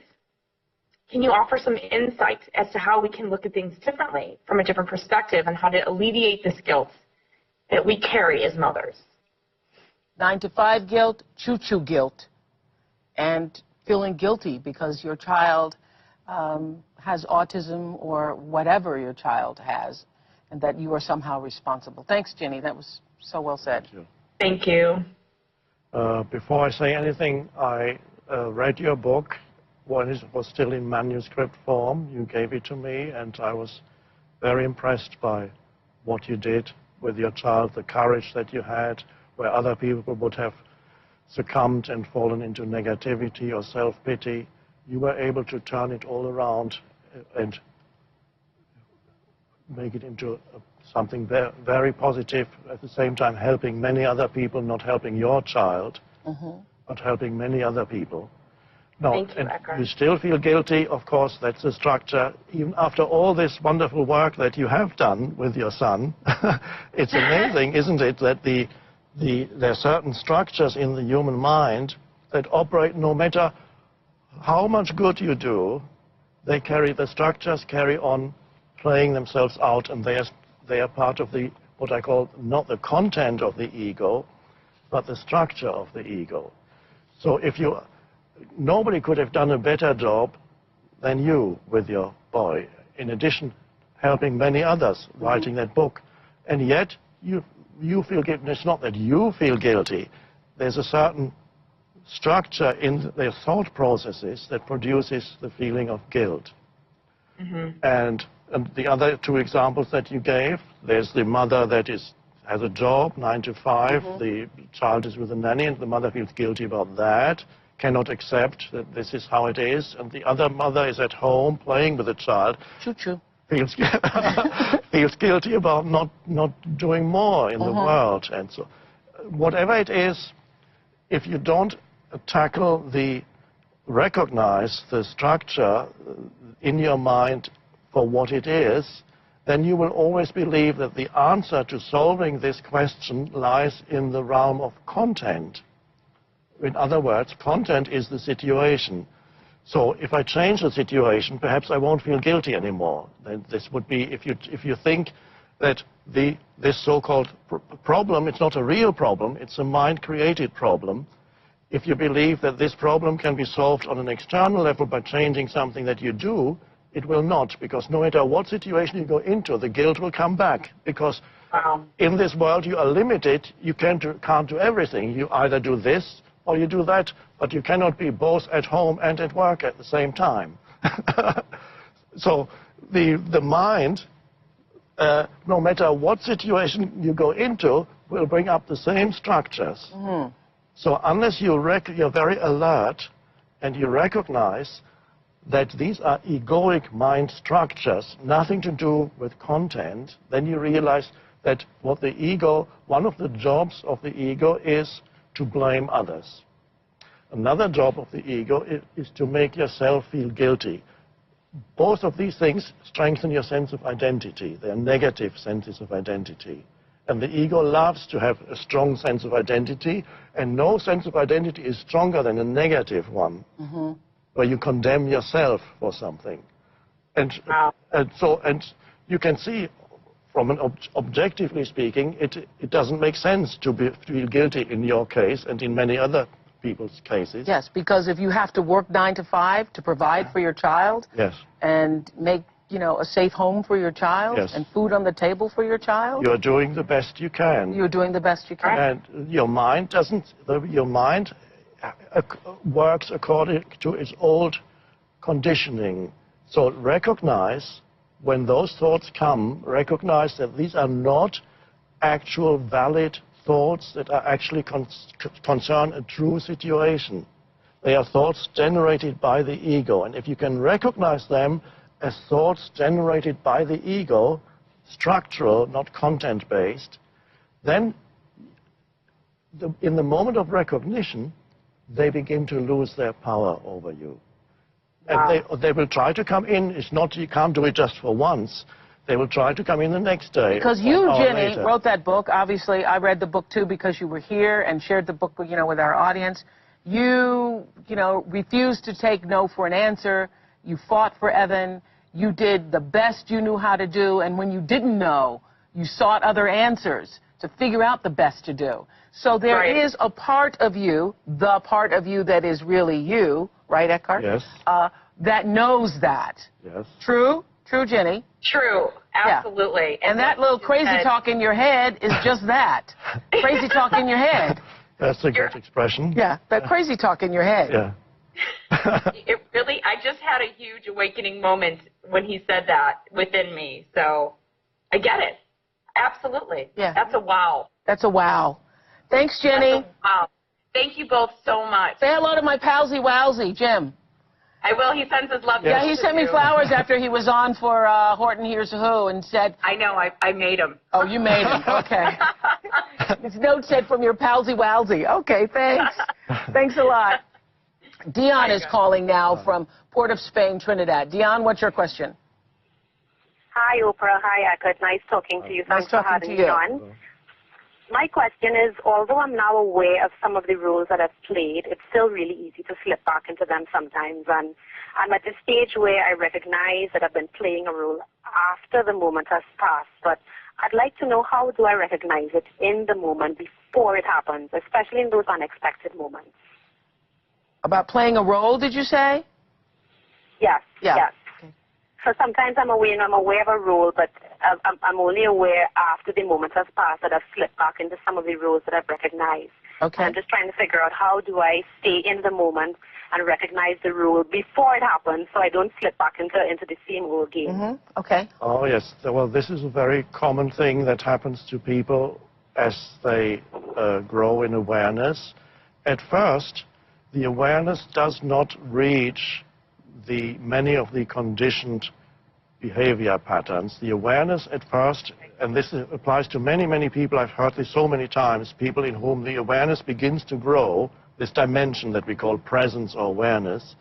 can you offer some insight as to how we can look at things differently, from a different perspective, and how to alleviate this guilt that we carry as mothers? 9-to-5 guilt, choo-choo guilt, and feeling guilty because your child has autism or whatever your child has, and that you are somehow responsible. Thanks, Jenny. That was so well said. Thank you. Thank you. Before I say anything, I read your book when it was still in manuscript form. You gave it to me, and I was very impressed by what you did with your child, the courage that you had, where other people would have succumbed and fallen into negativity or self-pity. You were able to turn it all around and make it into something very positive, at the same time helping many other people, not helping your child, but helping many other people. No, Thank you, and Eckhardt. you still feel guilty, of course, that's the structure. Even after all this wonderful work that you have done with your son, it's amazing, isn't it, that there are certain structures in the human mind that operate no matter how much good you do, the structures carry on playing themselves out, and they are part of what I call not the content of the ego, but the structure of the ego. So nobody could have done a better job than you with your boy. In addition, helping many others, writing that book. And yet, you feel guilty. It's not that you feel guilty. There's a certain structure in their thought processes that produces the feeling of guilt. And the other 2 examples that you gave, there's the mother that has a job, 9 to 5, the child is with a nanny, and the mother feels guilty about that. cannot accept that this is how it is, and the other mother is at home playing with the child. Choo-choo. Feels guilty about not doing more in the world. And so whatever it is, if you don't recognize the structure in your mind for what it is, then you will always believe that the answer to solving this question lies in the realm of content. In other words, content is the situation. So if I change the situation, perhaps I won't feel guilty anymore. Then this would be, if you think that this so-called problem, it's not a real problem, it's a mind-created problem. If you believe that this problem can be solved on an external level by changing something that you do, it will not, because no matter what situation you go into, the guilt will come back. Because in this world you are limited, you can't do everything. You either do this or you do that, but you cannot be both at home and at work at the same time. So the mind, no matter what situation you go into, will bring up the same structures. So unless you're very alert and you recognize that these are egoic mind structures, nothing to do with content, then you realize that one of the jobs of the ego is to blame others. Another job of the ego is to make yourself feel guilty. Both of these things strengthen your sense of identity. They are negative senses of identity. And the ego loves to have a strong sense of identity, and no sense of identity is stronger than a negative one, where you condemn yourself for something. And you can see, from an objectively speaking, it doesn't make sense to feel guilty in your case and in many other people's cases. Yes, because if you have to work 9 to 5 to provide for your child, and make a safe home for your child, and food on the table for your child, you're doing the best you can. You're doing the best you can. And your mind works according to its old conditioning. So recognize, when those thoughts come, recognize that these are not actual valid thoughts that are actually concern a true situation. They are thoughts generated by the ego. And if you can recognize them as thoughts generated by the ego, structural, not content-based, then in the moment of recognition, they begin to lose their power over you. And they will try to come in. It's not, you can't do it just for once. They will try to come in the next day. Because you, Jenny, wrote that book. Obviously, I read the book, too, because you were here and shared the book, with our audience. You refused to take no for an answer. You fought for Evan. You did the best you knew how to do. And when you didn't know, you sought other answers to figure out the best to do. So there is a part of you, the part of you that is really you, right, Eckhardt? Yes. That knows that. Yes. True? True, Jenny? True. Absolutely. Yeah. And that little crazy talk in your head is just that. Crazy talk in your head. That's a good expression. Yeah, that crazy talk in your head. Yeah. I just had a huge awakening moment when he said that within me. So I get it. Absolutely. Yeah. That's a wow. That's a wow. Thanks, Jenny. Wow. Thank you both so much. Say hello to my palsy wowsy, Jim. I will. He sends his love. Yeah, he sent me flowers after he was on for Horton Hears Who and said... I know. I made him. Oh, you made him. Okay. His note said from your palsy wowsy. Okay, thanks. Thanks a lot. Dion is calling now from Port of Spain, Trinidad. Dion, what's your question? Hi, Oprah. Hi, Eckhardt. Nice talking to you. Thanks for having me on. My question is, although I'm now aware of some of the roles that I've played, it's still really easy to slip back into them sometimes. And I'm at the stage where I recognize that I've been playing a role after the moment has passed. But I'd like to know, how do I recognize it in the moment before it happens, especially in those unexpected moments? About playing a role, did you say? Yes. Yeah. Yes. So sometimes I'm aware of a role, but I'm only aware after the moment has passed that I've slipped back into some of the roles that I've recognized. Okay. I'm just trying to figure out, how do I stay in the moment and recognize the role before it happens, so I don't slip back into the same old game. Mm-hmm. Okay. Oh, yes. Well, this is a very common thing that happens to people as they grow in awareness. At first, the awareness does not reach many of the conditioned behavior patterns. The awareness at first, and this applies to many, many people, I've heard this so many times, people in whom the awareness begins to grow, this dimension that we call presence or awareness.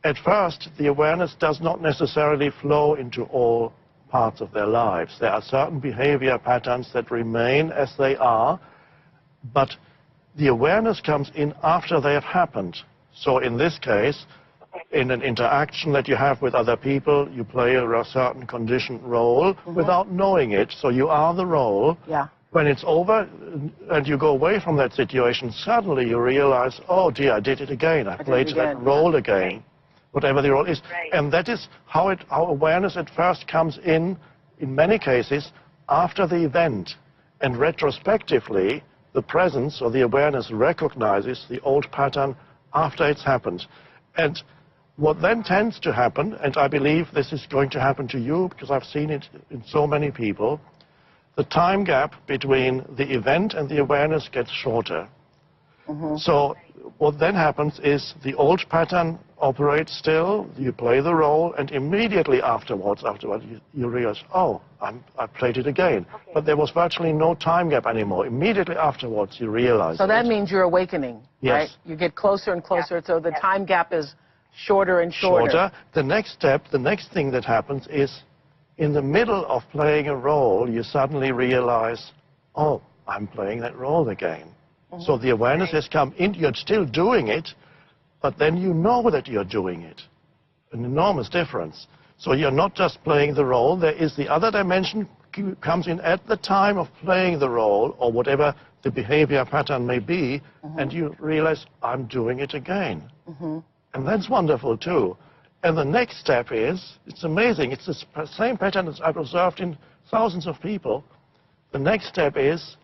At first, the awareness does not necessarily flow into all parts of their lives. There are certain behavior patterns that remain as they are, but the awareness comes in after they have happened. So in this case, in an interaction that you have with other people, you play a certain conditioned role without knowing it, so you are the role. Yeah. When it's over and you go away from that situation, suddenly you realize, oh dear, I did it again. I played that role again, whatever the role is. And that is how awareness at first comes in many cases, after the event. And retrospectively, the presence or the awareness recognizes the old pattern after it's happened. And what then tends to happen, and I believe this is going to happen to you because I've seen it in so many people, the time gap between the event and the awareness gets shorter. So what then happens is the old pattern operates still, you play the role, and immediately afterwards you realize, oh, I played it again. But there was virtually no time gap anymore. Immediately afterwards you realize So that means you're awakening, right? You get closer and closer, so the time gap is shorter and shorter. The next step, the next thing that happens is, in the middle of playing a role, you suddenly realize, oh, I'm playing that role again. So the awareness has come in, you're still doing it, but then you know that you're doing it. An enormous difference. So you're not just playing the role, there is the other dimension comes in at the time of playing the role, or whatever the behavior pattern may be, and you realize, I'm doing it again. And that's wonderful too. And the next step is, it's amazing, it's the same pattern as I've observed in thousands of people. The next step is,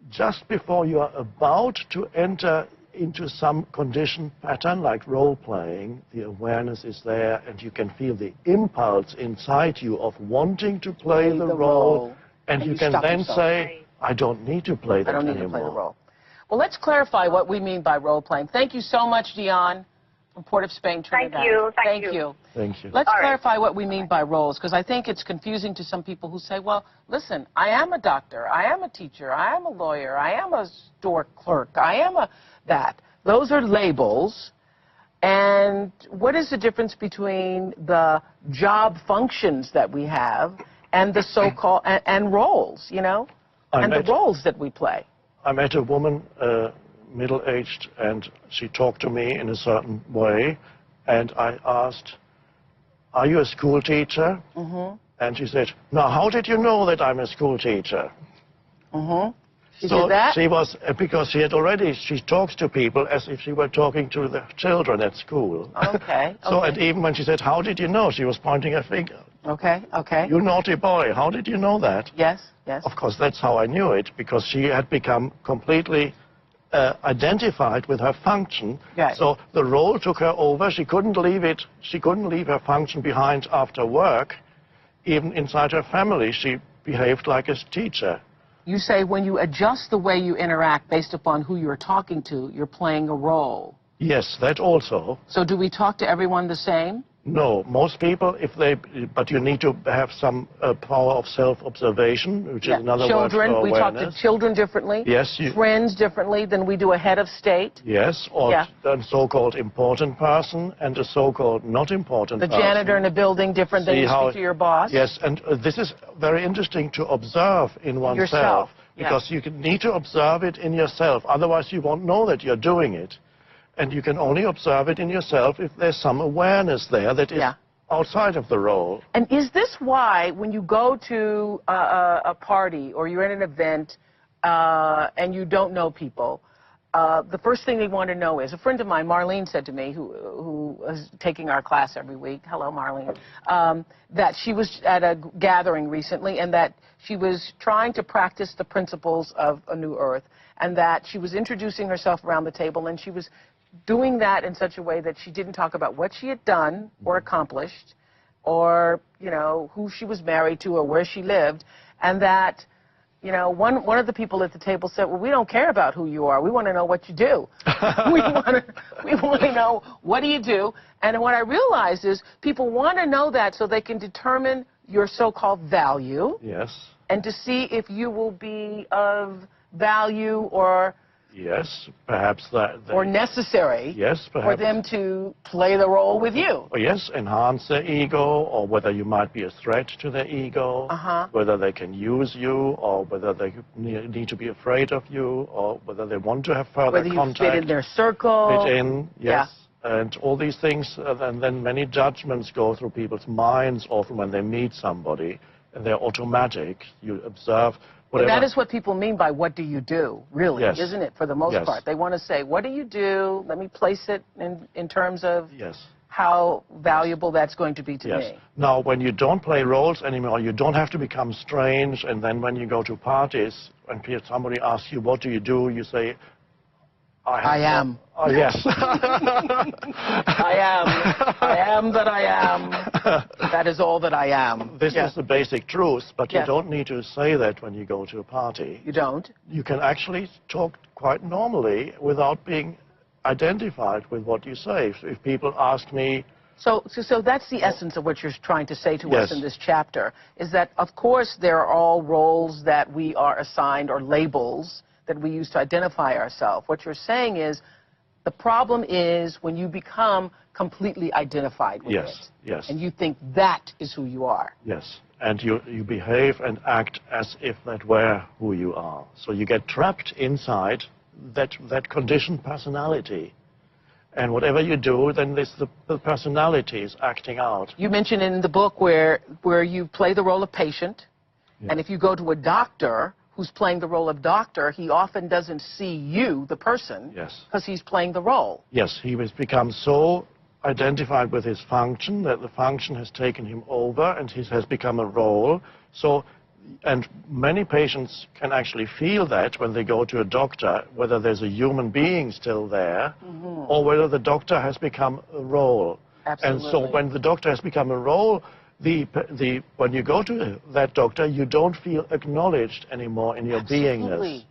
just before you are about to enter into some conditioned pattern, like role-playing, the awareness is there, and you can feel the impulse inside you of wanting to play the role, and you can then say, I don't need to play that anymore. I don't need to play the role. Well, let's clarify what we mean by role-playing. Thank you so much, Dion, from Port of Spain, Trinidad. Thank you. Thank you. Let's clarify what we mean by roles, because I think it's confusing to some people who say, well, listen, I am a doctor, I am a teacher, I am a lawyer, I am a store clerk, I am that. Those are labels. And what is the difference between the job functions that we have and the so-called, and roles, you know, and the roles that we play? I met a woman, middle-aged, and she talked to me in a certain way, and I asked, are you a school teacher? And she said, now, how did you know that I'm a school teacher? She did that? She was, because she talks to people as if she were talking to the children at school. So, and even when she said, how did you know? She was pointing a finger. You naughty boy, how did you know that? Yes. Of course, that's how I knew it, because she had become completely identified with her function. So the role took her over. She couldn't leave it. She couldn't leave her function behind after work. Even inside her family, she behaved like a teacher. You say when you adjust the way you interact based upon who you're talking to, you're playing a role. Yes, that also. So do we talk to everyone the same? No, most people, but you need to have some power of self-observation, which is another word for awareness. We talk to children differently. Yes. Friends differently than we do a head of state. Yes, or a so-called important person and a so-called not important person. The janitor in a building different than you speak to your boss. Yes, and this is very interesting to observe in oneself. Because you need to observe it in yourself, otherwise you won't know that you're doing it. And you can only observe it in yourself if there's some awareness there that is outside of the role. And is this why when you go to a party or you're at an event and you don't know people, the first thing they want to know is, a friend of mine, Marlene, said to me, who is taking our class every week, hello Marlene, that she was at a gathering recently and that she was trying to practice the principles of a new earth, and that she was introducing herself around the table, and she was doing that in such a way that she didn't talk about what she had done or accomplished or, you know, who she was married to or where she lived, and that, You know, one of the people at the table said, well, we don't care about who you are. We want to know what you do. we want to know, what do you do? And what I realized is people want to know that so they can determine your so-called value. Yes. And to see if you will be of value or... Yes, perhaps that... or necessary. Yes, perhaps. For them to play the role with you. Or yes, enhance their ego, or whether you might be a threat to their ego, whether they can use you, or whether they need to be afraid of you, or whether they want to have further contact. Whether you fit in their circle. Fit in, yes. Yeah. And all these things, and then many judgments go through people's minds often when they meet somebody, and they're automatic. You observe... And that is what people mean by what do you do, really, isn't it, for the most part? They want to say, what do you do? Let me place it in terms of how valuable that's going to be to me. Now, when you don't play roles anymore, you don't have to become strange, and then when you go to parties, when somebody asks you, what do you do, you say, I am. Oh, yes. I am that I am. That is all that I am. This is the basic truth, but you don't need to say that when you go to a party. You don't? You can actually talk quite normally without being identified with what you say. If people ask me... So that's the essence of what you're trying to say to us in this chapter, is that, of course, there are all roles that we are assigned, or labels that we use to identify ourselves. What you're saying is, the problem is when you become completely identified with it. Yes. And you think that is who you are. Yes. And you behave and act as if that were who you are. So you get trapped inside that conditioned personality. And whatever you do, then the personality is acting out. You mentioned in the book where you play the role of patient, and if you go to a doctor who's playing the role of doctor, he often doesn't see you, the person, because he's playing the role. Yes, he has become so identified with his function that the function has taken him over, and he has become a role. So, and many patients can actually feel that when they go to a doctor, whether there's a human being still there, or whether the doctor has become a role. Absolutely. And so when the doctor has become a role, when you go to that doctor, you don't feel acknowledged anymore in your beingness.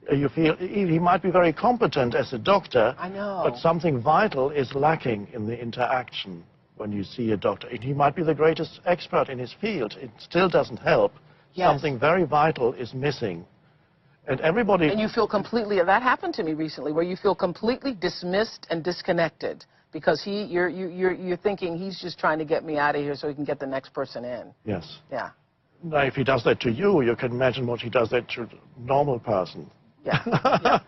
You feel he might be very competent as a doctor, but something vital is lacking in the interaction when you see a doctor. He might be the greatest expert in his field. It still doesn't help. Something very vital is missing. And everybody... And you feel completely... That happened to me recently, where you feel completely dismissed and disconnected. Because you're thinking he's just trying to get me out of here so he can get the next person in. Yes. Yeah. Now, if he does that to you, you can imagine what he does that to a normal person. Yeah.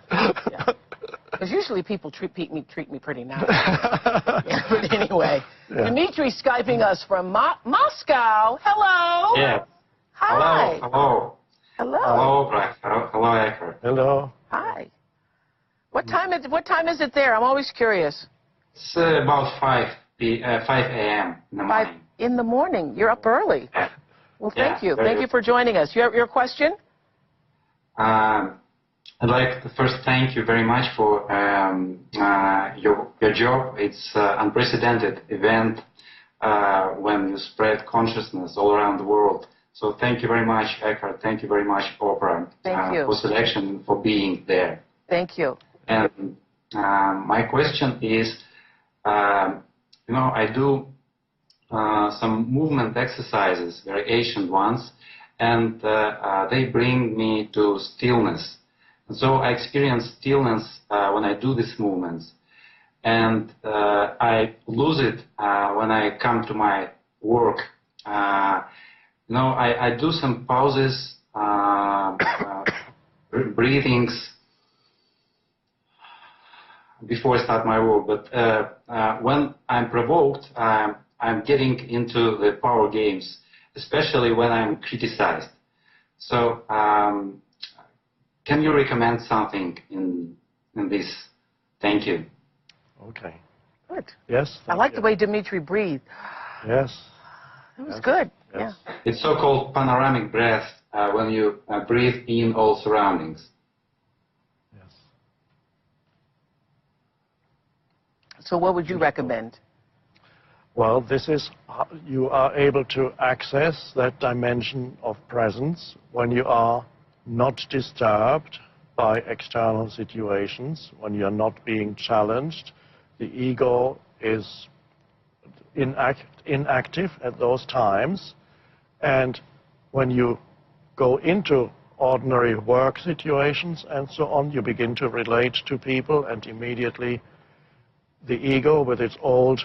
Because usually people treat me pretty nice. But anyway, Dmitry Skyping us from Moscow. Hello. Yeah. Hi. Hello. Hello. Hello, Oprah. Hello, Eckhardt. Hello. Hi. What time is it there? I'm always curious. It's about 5 a.m. in the morning. 5 in the morning. You're up early. Yeah. Well, thank you. Thank you for joining us. Your question? I'd like to first thank you very much for your job. It's an unprecedented event when you spread consciousness all around the world. So thank you very much, Eckhardt. Thank you very much, Oprah, for selection and for being there. Thank you. And my question is, I do some movement exercises, very ancient ones, and they bring me to stillness. And so I experience stillness when I do these movements. And I lose it when I come to my work. I do some pauses, breathings before I start my work. But when I'm provoked, I'm getting into the power games, especially when I'm criticized. So can you recommend something in this? Thank you. Okay. Good. Yes. I like the way Dmitry breathed. Yes. It was good. Yes. Yeah. It's so-called panoramic breath when you breathe in all surroundings. Yes. So what would you recommend? Well, this is, you are able to access that dimension of presence when you are not disturbed by external situations, when you're not being challenged. The ego is inactive at those times, and when you go into ordinary work situations and so on, you begin to relate to people, and immediately the ego with its old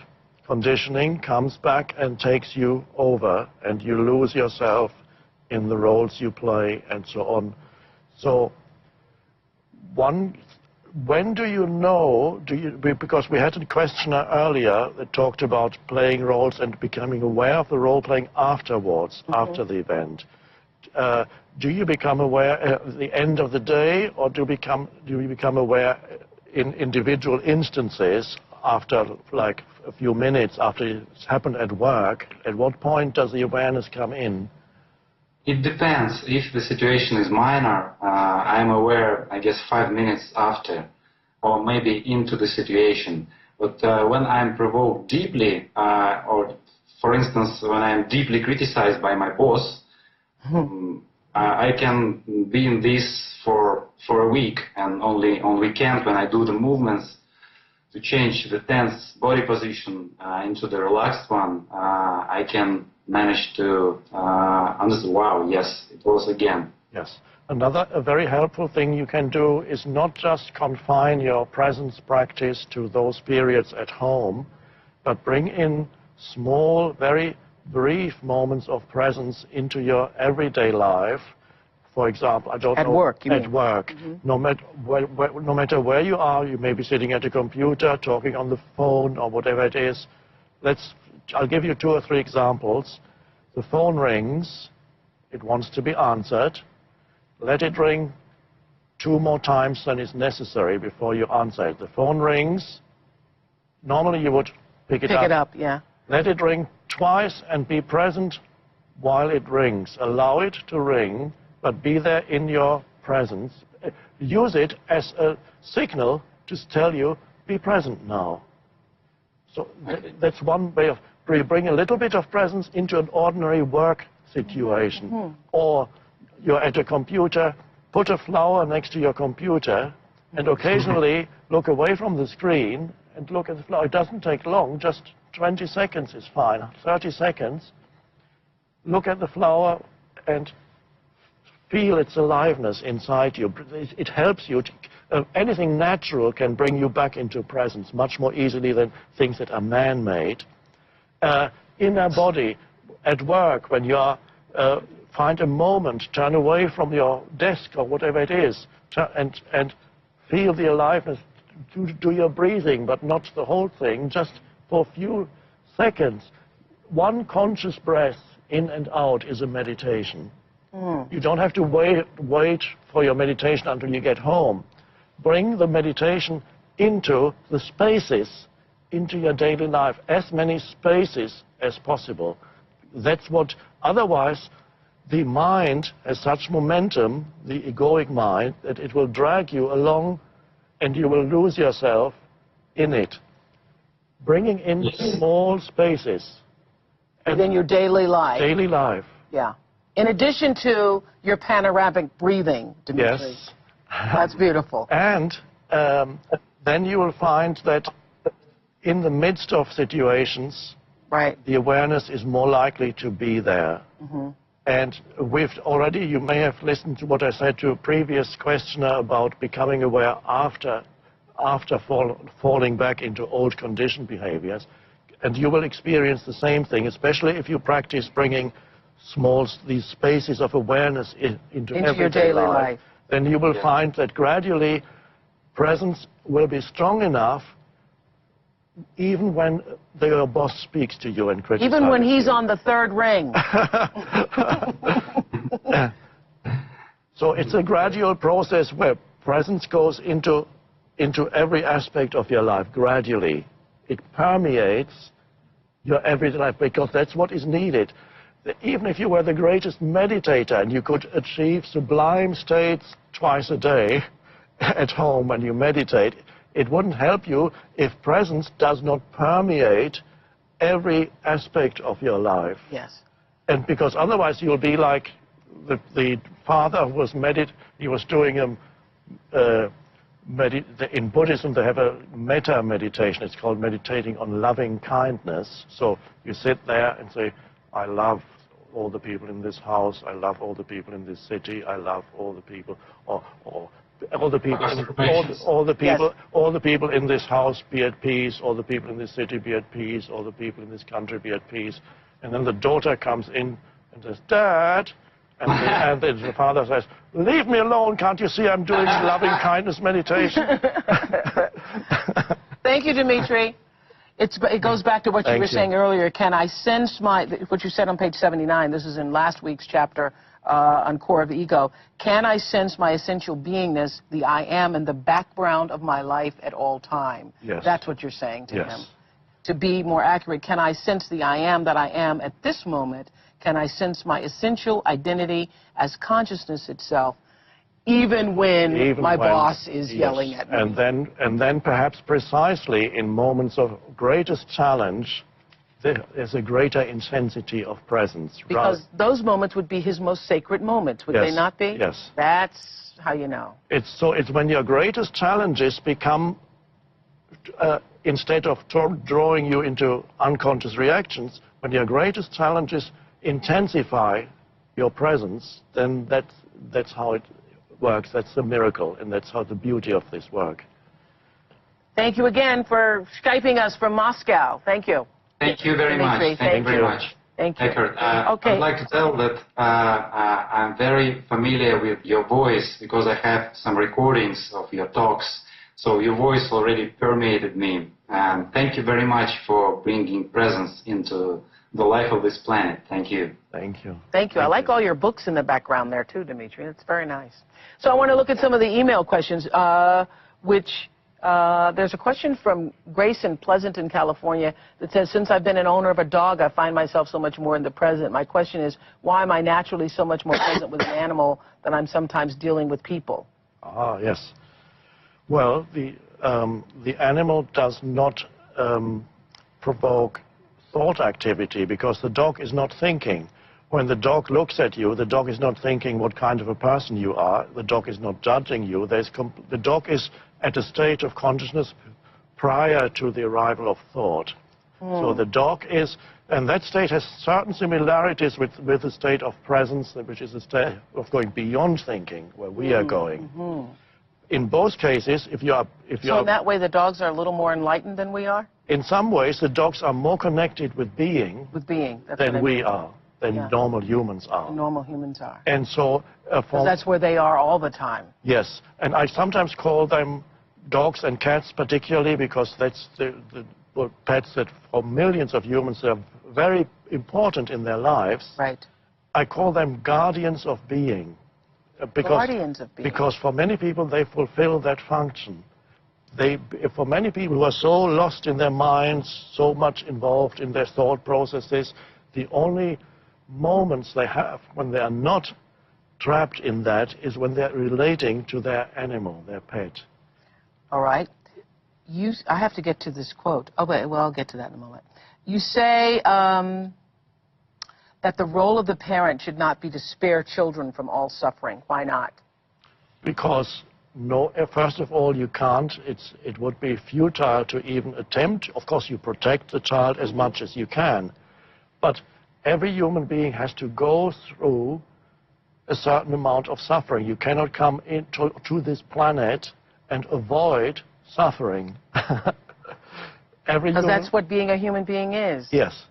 conditioning comes back and takes you over, and you lose yourself in the roles you play and so on. So when do you know, because we had a questioner earlier that talked about playing roles and becoming aware of the role playing afterwards, after the event. Do you become aware at the end of the day, or do you become aware in individual instances after like a few minutes after it's happened at work? At what point does the awareness come in? It depends. If the situation is minor, I'm aware, I guess, 5 minutes after, or maybe into the situation. But when I'm provoked deeply, or for instance, when I'm deeply criticized by my boss, I can be in this for a week, and only on weekend when I do the movements to change the tense body position into the relaxed one, I can manage to understand, wow, yes, it was again. Yes. Another very helpful thing you can do is not just confine your presence practice to those periods at home, but bring in small, very brief moments of presence into your everyday life. For example, I don't know. At work, you mean? At work. No matter where you are, you may be sitting at a computer, talking on the phone, or whatever it is. I'll give you 2 or 3 examples. The phone rings. It wants to be answered. Let it ring 2 more times than is necessary before you answer it. The phone rings. Normally you would pick it up. Pick it up, yeah. Let it ring twice and be present while it rings. Allow it to ring, but be there in your presence. Use it as a signal to tell you, be present now. So that's one way of bring a little bit of presence into an ordinary work situation. Or you're at a computer, put a flower next to your computer, and occasionally look away from the screen and look at the flower. It doesn't take long, just 20 seconds is fine, 30 seconds. Look at the flower and feel its aliveness inside you. It helps you. Anything natural can bring you back into presence much more easily than things that are man-made. In a body, at work, when you are, find a moment, turn away from your desk or whatever it is, and feel the aliveness. Do your breathing, but not the whole thing, just for a few seconds. One conscious breath in and out is a meditation. You don't have to wait for your meditation until you get home. Bring the meditation into the spaces, into your daily life, as many spaces as possible. That's what, otherwise, the mind has such momentum, the egoic mind, that it will drag you along and you will lose yourself in it. Bringing in small spaces. Within your daily life. Daily life. Yeah. In addition to your panoramic breathing, Dimitri. Yes. That's beautiful. And then you will find that in the midst of situations, the awareness is more likely to be there. And you may have listened to what I said to a previous questioner about becoming aware after falling back into old conditioned behaviors. And you will experience the same thing, especially if you practice bringing these spaces of awareness into your daily life. Then you will find that gradually presence will be strong enough even when your boss speaks to you and criticizes Even when he's on the 3rd ring. So it's a gradual process where presence goes into every aspect of your life gradually. It permeates your everyday life because that's what is needed. Even if you were the greatest meditator and you could achieve sublime states twice a day at home when you meditate, it wouldn't help you if presence does not permeate every aspect of your life. Yes. And because otherwise you'll be like the father who was he was doing in Buddhism they have a metta meditation. It's called meditating on loving kindness. So you sit there and say, I love all the people in this house, I love all the people in this city, I love all the people, or all the people, all the people in this house be at peace, all the people in this city be at peace, all the people in this country be at peace. And then the daughter comes in and says, Dad, and the father says, leave me alone, can't you see I'm doing loving kindness meditation? Thank you, Dimitri. It goes back to what you were saying earlier. Can I sense what you said on page 79, this is in last week's chapter on Core of the Ego. Can I sense my essential beingness, the I am, in the background of my life at all time? Yes. That's what you're saying to him. To be more accurate, can I sense the I am that I am at this moment? Can I sense my essential identity as consciousness itself, even when my boss is yelling at me? And then perhaps precisely in moments of greatest challenge, there's a greater intensity of presence. Because those moments would be his most sacred moments, would they not be? Yes. That's how you know. It's when your greatest challenges become, instead of drawing you into unconscious reactions, when your greatest challenges intensify your presence, then that's how it works. That's the miracle, and that's how the beauty of this work. Thank you again for Skyping us from Moscow. Thank you. Thank you very much. Thank you very much. Thank you. Eckhardt, I'd like to tell that I'm very familiar with your voice because I have some recordings of your talks. So your voice already permeated me. And thank you very much for bringing presence into the life of this planet. Thank you. Thank you. Thank you. I like all your books in the background there too, Dimitri. It's very nice. So I want to look at some of the email questions, there's a question from Grace in Pleasanton, California, that says, since I've been an owner of a dog, I find myself so much more in the present. My question is, why am I naturally so much more present with an animal than I'm sometimes dealing with people? Ah, yes. Well, the animal does not provoke thought activity because the dog is not thinking. When the dog looks at you, the dog is not thinking what kind of a person you are. The dog is not judging you. The dog is at a state of consciousness prior to the arrival of thought. So the dog is, and that state has certain similarities with the state of presence, which is a state of going beyond thinking, where we are going. In both cases, if you are... So in that way, the dogs are a little more enlightened than we are? In some ways, the dogs are more connected with being, than we are, than normal humans are. Normal humans are. And so... because that's where they are all the time. Yes. And I sometimes call them dogs and cats particularly because that's the pets that for millions of humans are very important in their lives. Right. I call them guardians of being. Guardians of being. Because for many people, they fulfill that function. For many people who are so lost in their minds, so much involved in their thought processes, the only moments they have when they are not trapped in that is when they're relating to their animal, their pet. All right. I have to get to this quote. Oh, wait, well, I'll get to that in a moment. You say that the role of the parent should not be to spare children from all suffering. Why not? Because, first of all, you can't. It would be futile to even attempt. Of course, you protect the child as much as you can. But every human being has to go through a certain amount of suffering. You cannot come to this planet and avoid suffering. Because that's what being a human being is. Yes.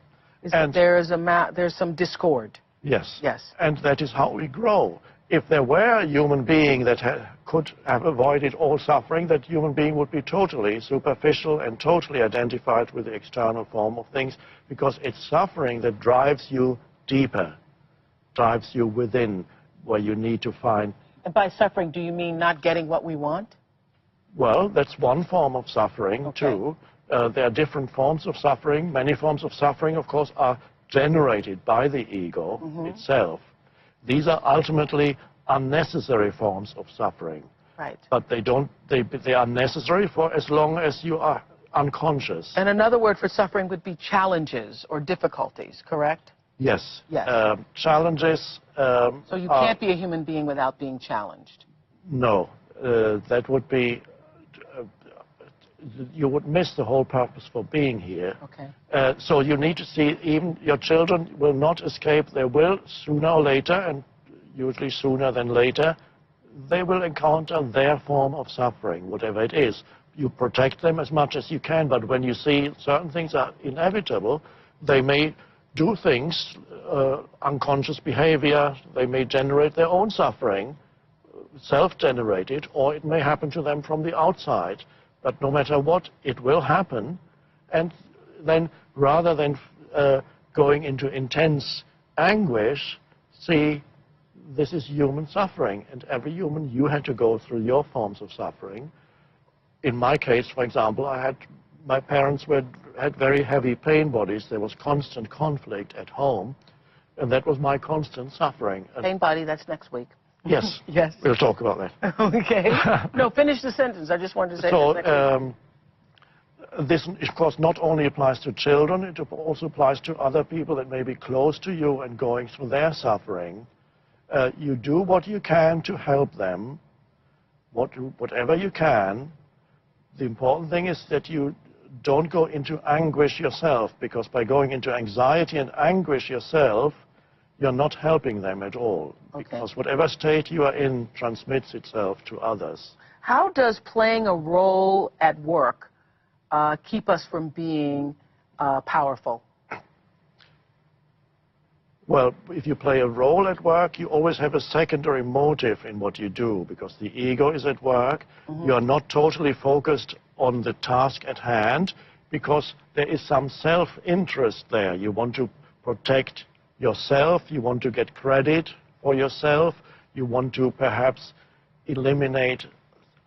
And there's some discord. Yes. Yes. And that is how we grow. If there were a human being that could have avoided all suffering, that human being would be totally superficial and totally identified with the external form of things, because it's suffering that drives you deeper, drives you within, where you need to find... And by suffering, do you mean not getting what we want? Well, that's one form of suffering, too. There are different forms of suffering. Many forms of suffering, of course, are generated by the ego itself. These are ultimately unnecessary forms of suffering. Right. But they are necessary for as long as you are unconscious. And another word for suffering would be challenges or difficulties, correct? Yes. Yes. Challenges... so you can't be a human being without being challenged? No. That would be... you would miss the whole purpose for being here. Okay. So you need to see, even your children will not escape. They will, sooner or later, and usually sooner than later, they will encounter their form of suffering, whatever it is. You protect them as much as you can, but when you see certain things are inevitable, they may do things, unconscious behavior, they may generate their own suffering, self-generated, or it may happen to them from the outside. But no matter what, it will happen, and then rather than going into intense anguish, see, this is human suffering, and every human, you had to go through your forms of suffering. In my case, for example, my parents had very heavy pain bodies. There was constant conflict at home, and that was my constant suffering. Pain body, that's next week. Yes. Yes. We'll talk about that. Okay. No, finish the sentence. I just wanted to say so, this, of course, not only applies to children, it also applies to other people that may be close to you and going through their suffering. You do what you can to help them, whatever you can. The important thing is that you don't go into anguish yourself, because by going into anxiety and anguish yourself, you're not helping them at all. Okay. Because whatever state you are in transmits itself to others. How does playing a role at work keep us from being powerful? Well, if you play a role at work, you always have a secondary motive in what you do, because the ego is at work. Mm-hmm. You are not totally focused on the task at hand, because there is some self-interest there. You want to protect yourself, you want to get credit for yourself, you want to perhaps eliminate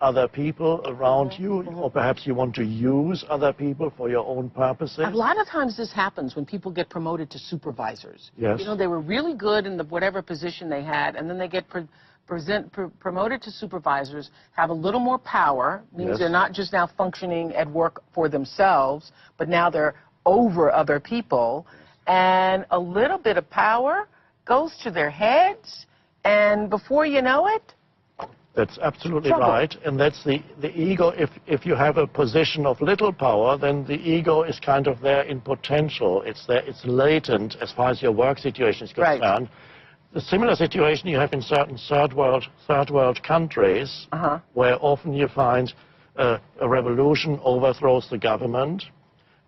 other people around you, or perhaps you want to use other people for your own purposes. A lot of times this happens when people get promoted to supervisors. Yes. You know, they were really good in whatever position they had, and then they get promoted to supervisors, have a little more power, means Yes. they're not just now functioning at work for themselves, but now they're over other people, and a little bit of power goes to their heads, and before you know it, that's absolutely trouble. right, and that's the ego. If you have a position of little power, then the ego is kind of there in potential. It's there, it's latent as far as your work situation is concerned. Right. The similar situation you have in certain third world countries, where often you find a revolution overthrows the government,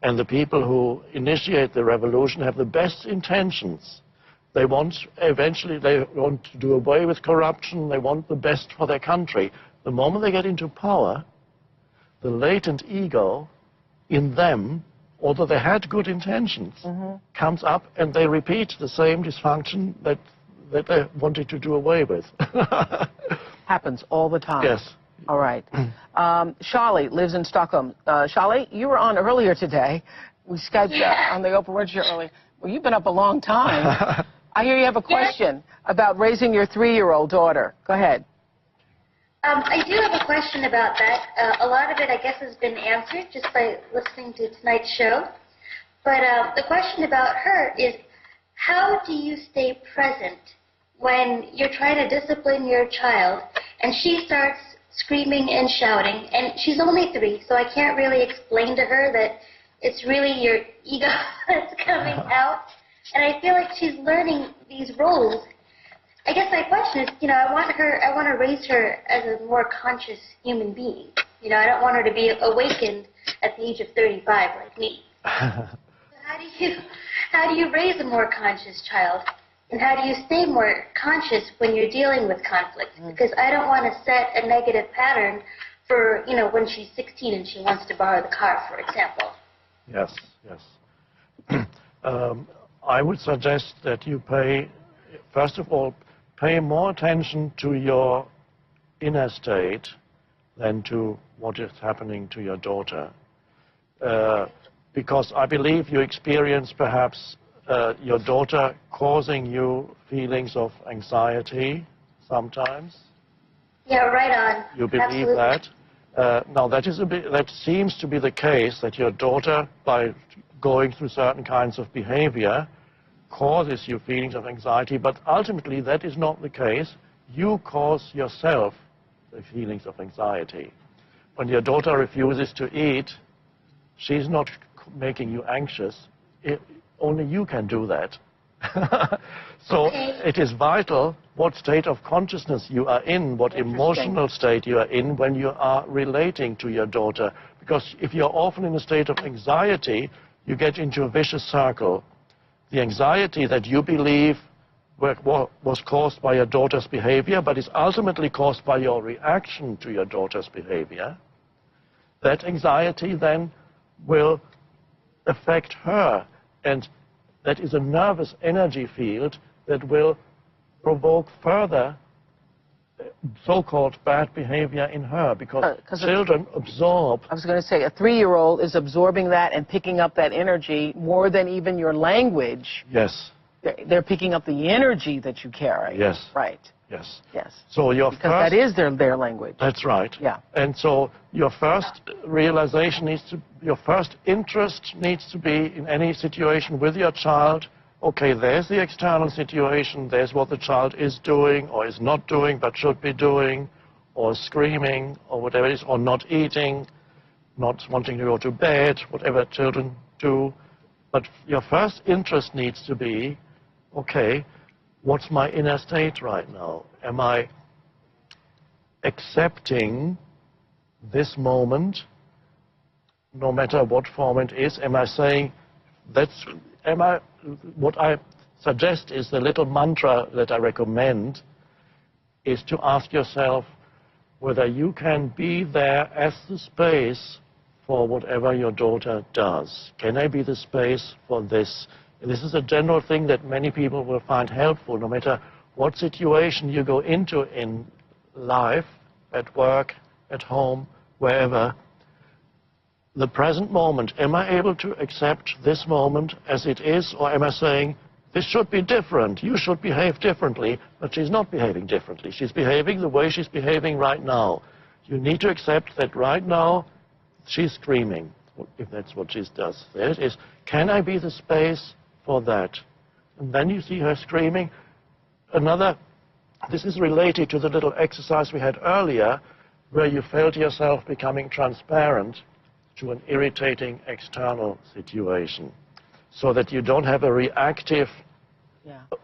and the people who initiate the revolution have the best intentions. They want to do away with corruption. They want the best for their country. The moment they get into power, the latent ego in them, although they had good intentions, comes up, and they repeat the same dysfunction that they wanted to do away with. happens all the time. Yes. All right. Charlie lives in Stockholm. Charlie, you were on earlier today. We Skyped on the Oprah Winfrey Show earlier. Well, you've been up a long time. I hear you have a question about raising your 3-year-old daughter. Go ahead. I do have a question about that. A lot of it, I guess, has been answered just by listening to tonight's show. But the question about her is, how do you stay present when you're trying to discipline your child and she starts screaming and shouting? And she's only 3, so I can't really explain to her that it's really your ego that's coming out. And I feel like she's learning these roles. I guess my question is, you know, I want to raise her as a more conscious human being. You know, I don't want her to be awakened at the age of 35 like me. So how do you raise a more conscious child? And how do you stay more conscious when you're dealing with conflict? Because I don't want to set a negative pattern for, you know, when she's 16 and she wants to borrow the car, for example. Yes, yes. I would suggest that you first of all, pay more attention to your inner state than to what is happening to your daughter. Because I believe you experience perhaps your daughter causing you feelings of anxiety sometimes. Yeah, right on. You believe Absolutely. that? Now, that seems to be the case, that your daughter, by going through certain kinds of behavior, causes you feelings of anxiety, but ultimately that is not the case. You cause yourself the feelings of anxiety. When your daughter refuses to eat, she's not making you anxious. Only you can do that. So it is vital what state of consciousness you are in, what emotional state you are in when you are relating to your daughter. Because if you're often in a state of anxiety, you get into a vicious circle. The anxiety that you believe was caused by your daughter's behavior, but is ultimately caused by your reaction to your daughter's behavior, that anxiety then will affect her. And that is a nervous energy field that will provoke further so-called bad behavior in her, because children absorb. I was going to say, a 3-year-old is absorbing that and picking up that energy more than even your language. Yes. They're picking up the energy that you carry. Yes. Right. Yes. Yes. So because that is their language. That's right. Yeah. And so your first realization your first interest needs to be in any situation with your child. Okay, there's the external situation, there's what the child is doing or is not doing but should be doing, or screaming, or whatever it is, or not eating, not wanting to go to bed, whatever children do. But your first interest needs to be, okay, what's my inner state right now? Am I accepting this moment, no matter what form it is? Am I saying, what I suggest is the little mantra that I recommend is to ask yourself whether you can be there as the space for whatever your daughter does. Can I be the space for this? And this is a general thing that many people will find helpful, no matter what situation you go into in life, at work, at home, wherever. The present moment, am I able to accept this moment as it is, or am I saying, this should be different, you should behave differently, but she's not behaving differently. She's behaving the way she's behaving right now. You need to accept that right now she's screaming, if that's what she does. There it is. Can I be the space for that? And then you see her screaming. This is related to the little exercise we had earlier, where you felt yourself becoming transparent to an irritating external situation, so that you don't have a reactive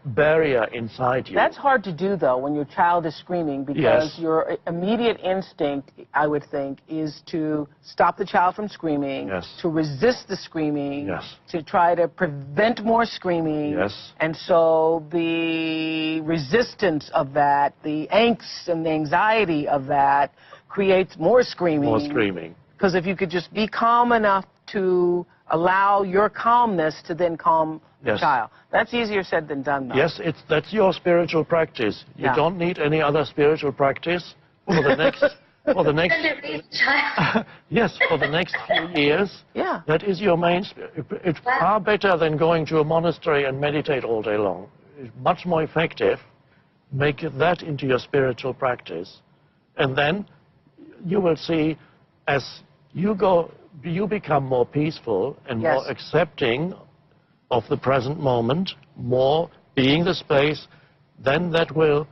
barrier inside you. That's hard to do, though, when your child is screaming, because your immediate instinct, I would think, is to stop the child from screaming, to resist the screaming, to try to prevent more screaming. And so the resistance of that, the angst and the anxiety of that creates more screaming. More screaming. Because if you could just be calm enough to allow your calmness to then calm the child. That's easier said than done, though. Yes, that's your spiritual practice. You don't need any other spiritual practice for the next for the next for the next few years. That is your main. It's far better than going to a monastery and meditate all day long. It's much more effective. Make that into your spiritual practice, and then you will see, as you go, you become more peaceful and more accepting of the present moment, more being the space, then that will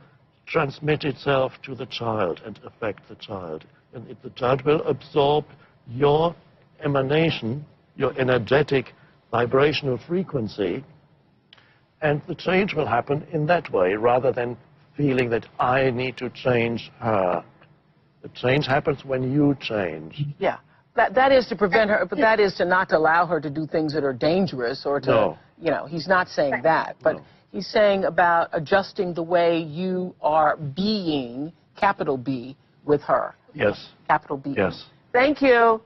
transmit itself to the child and affect the child. And the child will absorb your emanation, your energetic vibrational frequency, and the change will happen in that way, rather than feeling that I need to change her. The change happens when you change. Yeah. That is to prevent her, but that is to not allow her to do things that are dangerous, or to, you know, he's not saying that. But he's saying about adjusting the way you are being, capital B, with her. Yes. Capital B. Yes. Thank you.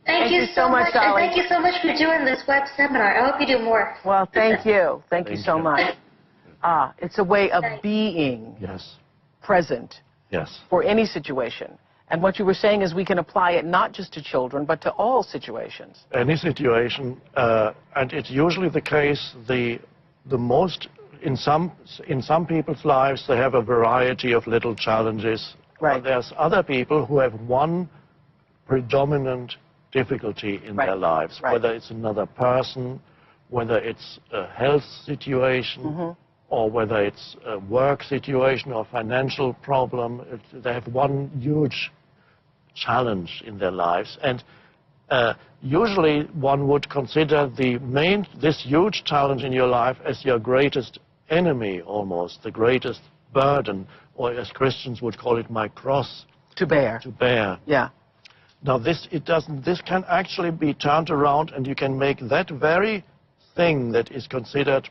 Thank you so much. And thank you so much for doing this web seminar. I hope you do more. Well, thank you. Thank you so much. It's a way of being present for any situation. And what you were saying is we can apply it not just to children, but to all situations. Any situation, and it's usually the case, the most, in some people's lives, they have a variety of little challenges. Right. There's other people who have one predominant difficulty in their lives, whether it's another person, whether it's a health situation or whether it's a work situation or financial problem. They have one huge challenge in their lives. And usually one would consider this huge challenge in your life as your greatest enemy, almost, the greatest burden, or as Christians would call it, my cross. To bear. To bear. Yeah. Now this can actually be turned around, and you can make that very thing that is considered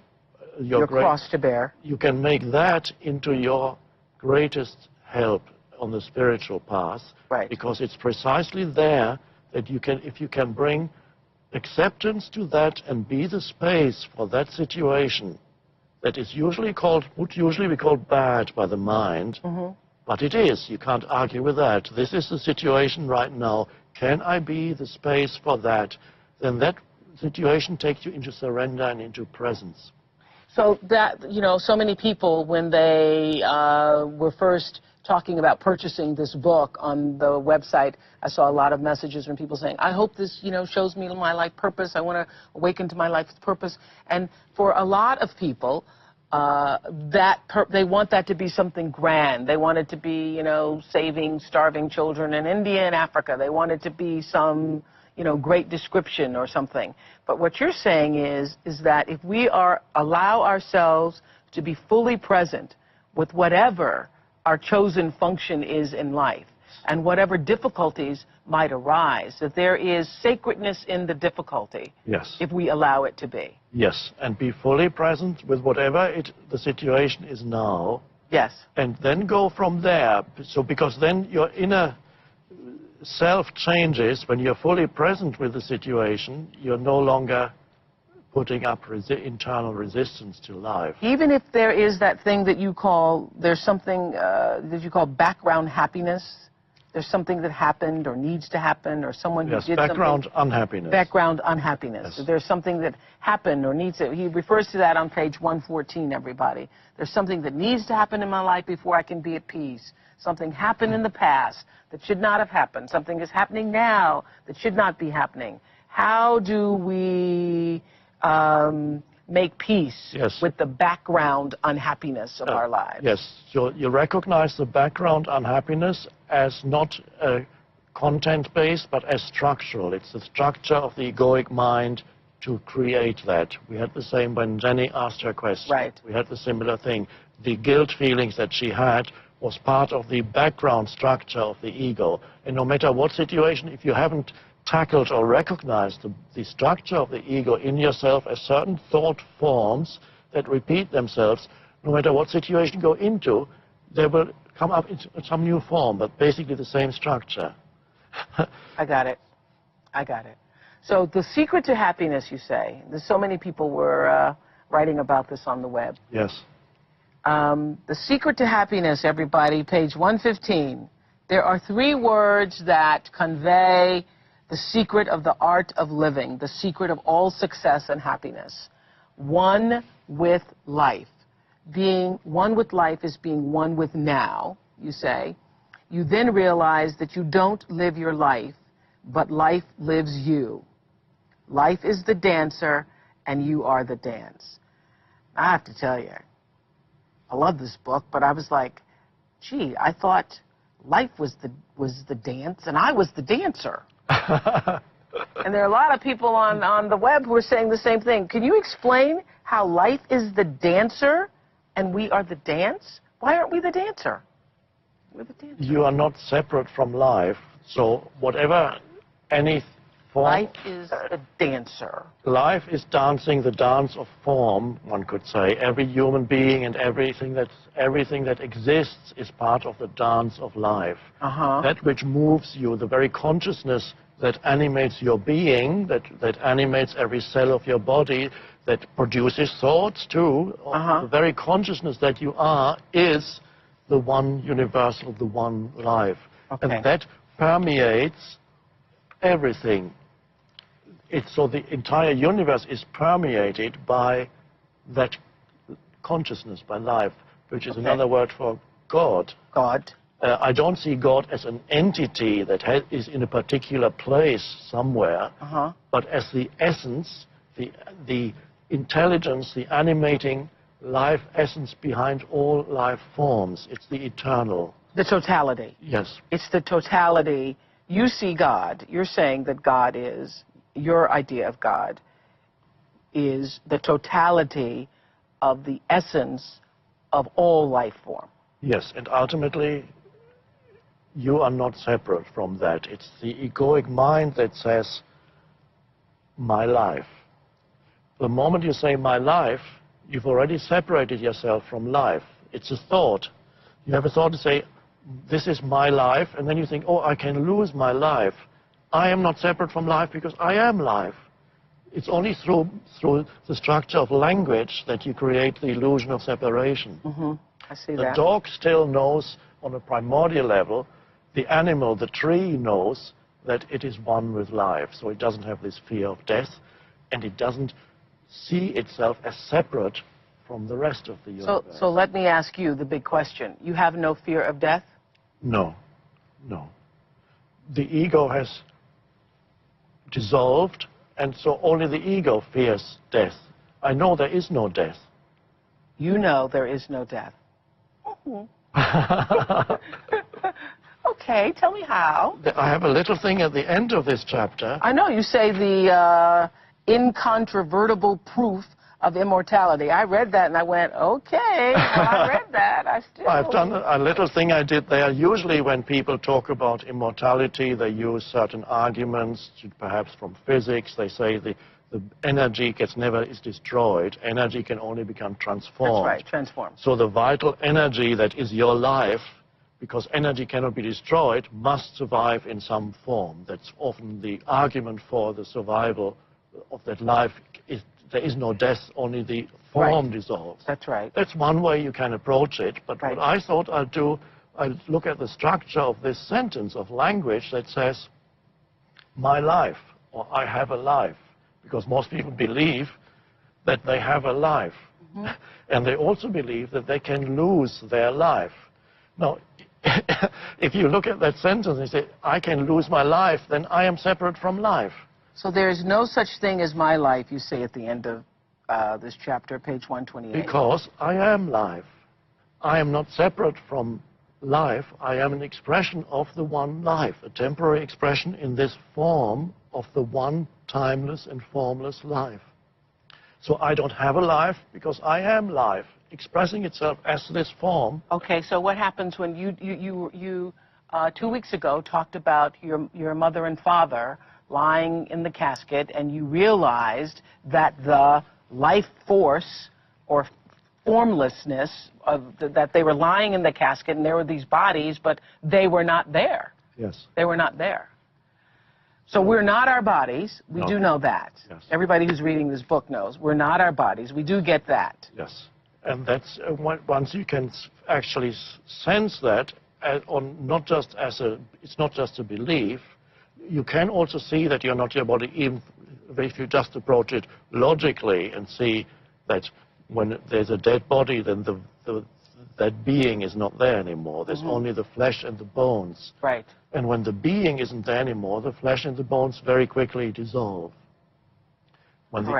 your cross to bear. You can make that into your greatest help on the spiritual path. Right. Because it's precisely there that you can, if you can bring acceptance to that and be the space for that situation that is would usually be called bad by the mind, but it is. You can't argue with that. This is the situation right now. Can I be the space for that? Then that situation takes you into surrender and into presence. So that, so many people, when they were first talking about purchasing this book on the website, I saw a lot of messages from people saying, I hope this, shows me my life purpose. I want to awaken to my life's purpose. And for a lot of people, they want that to be something grand. They want it to be, saving starving children in India and Africa. They want it to be some, great description or something. But what you're saying is that if we allow ourselves to be fully present with whatever our chosen function is in life, and whatever difficulties might arise, that there is sacredness in the difficulty. Yes. If we allow it to be. Yes, and be fully present with whatever the situation is now. Yes. And then go from there. So because then your inner self changes. When you're fully present with the situation, you're no longer putting up internal resistance to life. Even if there is that thing that you call, there's something that you call background happiness. There's something that happened or needs to happen, or someone who did background something. Unhappiness. Background unhappiness. Yes. There's something that happened or needs to. He refers to that on page 114, everybody. There's something that needs to happen in my life before I can be at peace. Something happened in the past that should not have happened. Something is happening now that should not be happening. How do we make peace with the background unhappiness of our lives? Yes, so you recognize the background unhappiness as not content-based, but as structural. It's the structure of the egoic mind to create that. We had the same when Jenny asked her question. Right. We had the similar thing. The guilt feelings that she had was part of the background structure of the ego. And no matter what situation, if you haven't tackled or recognized the structure of the ego in yourself as certain thought forms that repeat themselves, no matter what situation you go into, they will come up in some new form, but basically the same structure. I got it. I got it. So the secret to happiness, you say, there's so many people were writing about this on the web. Yes. The secret to happiness, everybody, page 115. There are 3 words that convey the secret of the art of living, the secret of all success and happiness. One with life. Being one with life is being one with now, you say. You then realize that you don't live your life, but life lives you. Life is the dancer, and you are the dance. I have to tell you, I love this book, but I was like, gee, I thought life was the dance, and I was the dancer. And there are a lot of people on the web who are saying the same thing. Can you explain how life is the dancer and we are the dance? Why aren't we the dancer? We're the dancer. You are not separate from life, so whatever any form... Life is the dancer. Life is dancing the dance of form, one could say. Every human being and everything that exists is part of the dance of life. That which moves you, the very consciousness that animates your being, that animates every cell of your body, that produces thoughts too. The very consciousness that you are is the one universal, the one life. And that permeates everything. So the entire universe is permeated by that consciousness, by life, which is another word for God. God. I don't see God as an entity that is in a particular place somewhere, but as the essence, the intelligence, the animating life essence behind all life forms. It's the eternal. The totality. Yes. It's the totality. You see God. You're saying that God is, your idea of God is the totality of the essence of all life form. Yes, and ultimately, you are not separate from that. It's the egoic mind that says, my life. The moment you say my life, you've already separated yourself from life. It's a thought. You have a thought to say, this is my life, and then you think, oh, I can lose my life. I am not separate from life because I am life. It's only through the structure of language that you create the illusion of separation. Mm-hmm. I see the that. dog still knows on a primordial level, the animal, the tree knows that it is one with life. So it doesn't have this fear of death, and it doesn't see itself as separate from the rest of the universe. So let me ask you the big question. You have no fear of death? No, no. The ego has dissolved, and so only the ego fears death. I know there is no death. You know there is no death. Okay, tell me how. I have a little thing at the end of this chapter. I know, you say the incontrovertible proof of immortality. I read that and I went, okay, well, I read that. I've done a little thing I did there. Usually when people talk about immortality, they use certain arguments, perhaps from physics. They say the energy never is destroyed. Energy can only become transformed. That's right, transformed. So the vital energy that is your life, because energy cannot be destroyed, must survive in some form. That's often the argument for the survival of that life. There is no death, only the form dissolves. That's right. That's one way you can approach it. But what I thought I'd do, I'd look at the structure of this sentence of language that says, my life, or I have a life. Because most people believe that they have a life. Mm-hmm. And they also believe that they can lose their life. Now, if you look at that sentence and say, I can lose my life, then I am separate from life. So there is no such thing as my life, you say at the end of this chapter, page 128. Because I am life. I am not separate from life. I am an expression of the one life, a temporary expression in this form of the one timeless and formless life. So I don't have a life because I am life, expressing itself as this form. Okay, so what happens when you 2 weeks ago talked about your mother and father lying in the casket, and you realized that the life force or formlessness that they were lying in the casket and there were these bodies, but they were not there. Yes. They were not there. So we're not our bodies. We do know that. Yes. Everybody who's reading this book knows we're not our bodies. We do get that. Yes. And that's once you can actually sense that, not just as it's not just a belief. You can also see that you're not your body, even if you just approach it logically and see that when there's a dead body, then that being is not there anymore. There's only the flesh and the bones. Right. And when the being isn't there anymore, the flesh and the bones very quickly dissolve. When the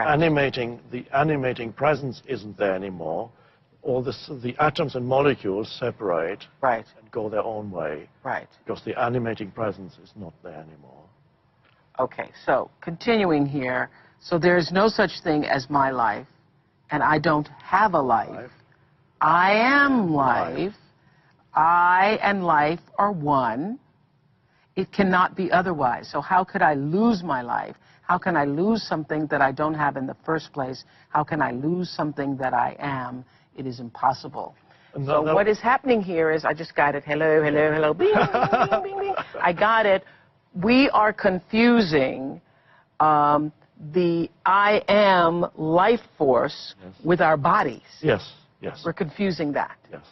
animating presence isn't there anymore, all the atoms and molecules separate and go their own way. Right. Because the animating presence is not there anymore. Okay, so continuing here, so there's no such thing as my life, and I don't have a life. I am life. I and life are one. It cannot be otherwise. So how could I lose my life? How can I lose something that I don't have in the first place? How can I lose something that I am? It is impossible. So what is happening here is, I just got it, hello, hello, hello, bing, bing, bing, bing. I got it. We are confusing the I am life force with our bodies. Yes, yes. We're confusing that. Yes,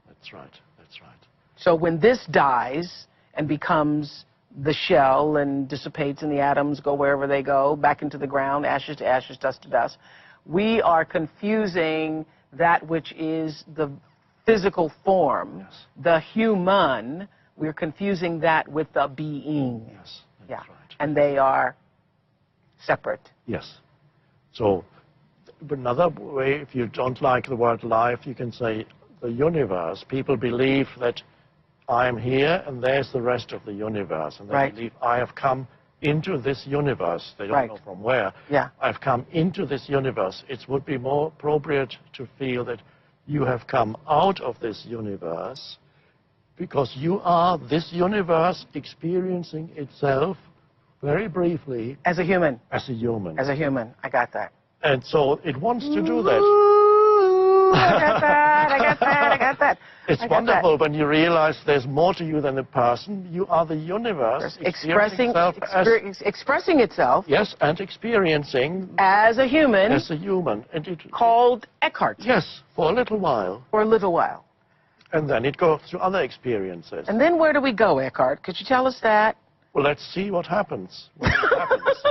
that's right, that's right. So when this dies and becomes the shell and dissipates and the atoms go wherever they go, back into the ground, ashes to ashes, dust to dust, we are confusing that which is the physical form, the human. We're confusing that with the being. Yes, that's right. And they are separate. Yes. So another way, if you don't like the word life, you can say the universe. People believe that I am here and there's the rest of the universe. And they believe I have come into this universe. They don't know from where. Yeah. I've come into this universe. It would be more appropriate to feel that you have come out of this universe because you are this universe experiencing itself very briefly. As a human. As a human. As a human. I got that. And so it wants to do that. Ooh, I got that. I got that. I got that. It's wonderful when you realize there's more to you than a person. You are the universe expressing itself. Yes, and experiencing as a human. As a human, and called Eckhardt. Yes, for a little while. For a little while. And then it goes through other experiences. And then where do we go, Eckhardt? Could you tell us that? Well, let's see what happens. When it happens.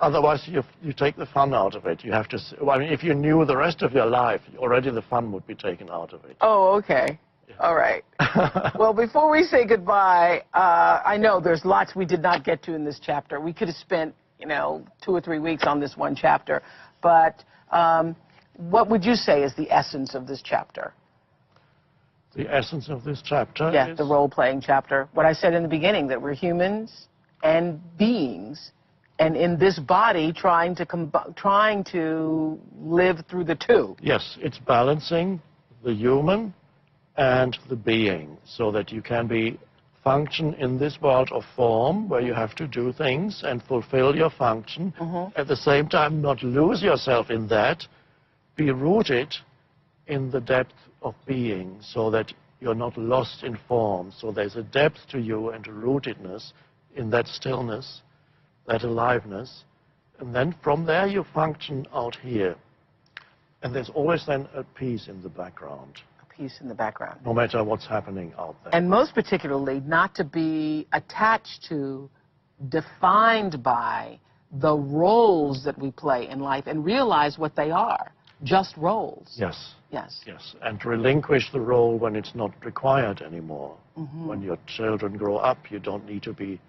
Otherwise, you take the fun out of it. You have to. I mean, if you knew the rest of your life, already the fun would be taken out of it. Oh, okay. Yeah. All right. Well, before we say goodbye, I know there's lots we did not get to in this chapter. We could have spent, 2 or 3 weeks on this one chapter. But what would you say is the essence of this chapter? The essence of this chapter is the role-playing chapter. What I said in the beginning, that we're humans and beings, and in this body trying to live through the two. Yes, it's balancing the human and the being so that you can function in this world of form where you have to do things and fulfill your function. At the same time, not lose yourself in that, be rooted in the depth of being so that you're not lost in form. So there's a depth to you and a rootedness in that stillness, that aliveness, and then from there you function out here. And there's always then a peace in the background. A peace in the background. No matter what's happening out there. And most particularly, not to be attached to, defined by the roles that we play in life and realize what they are. Just roles. Yes. Yes. Yes. And relinquish the role when it's not required anymore. When your children grow up, you don't need to be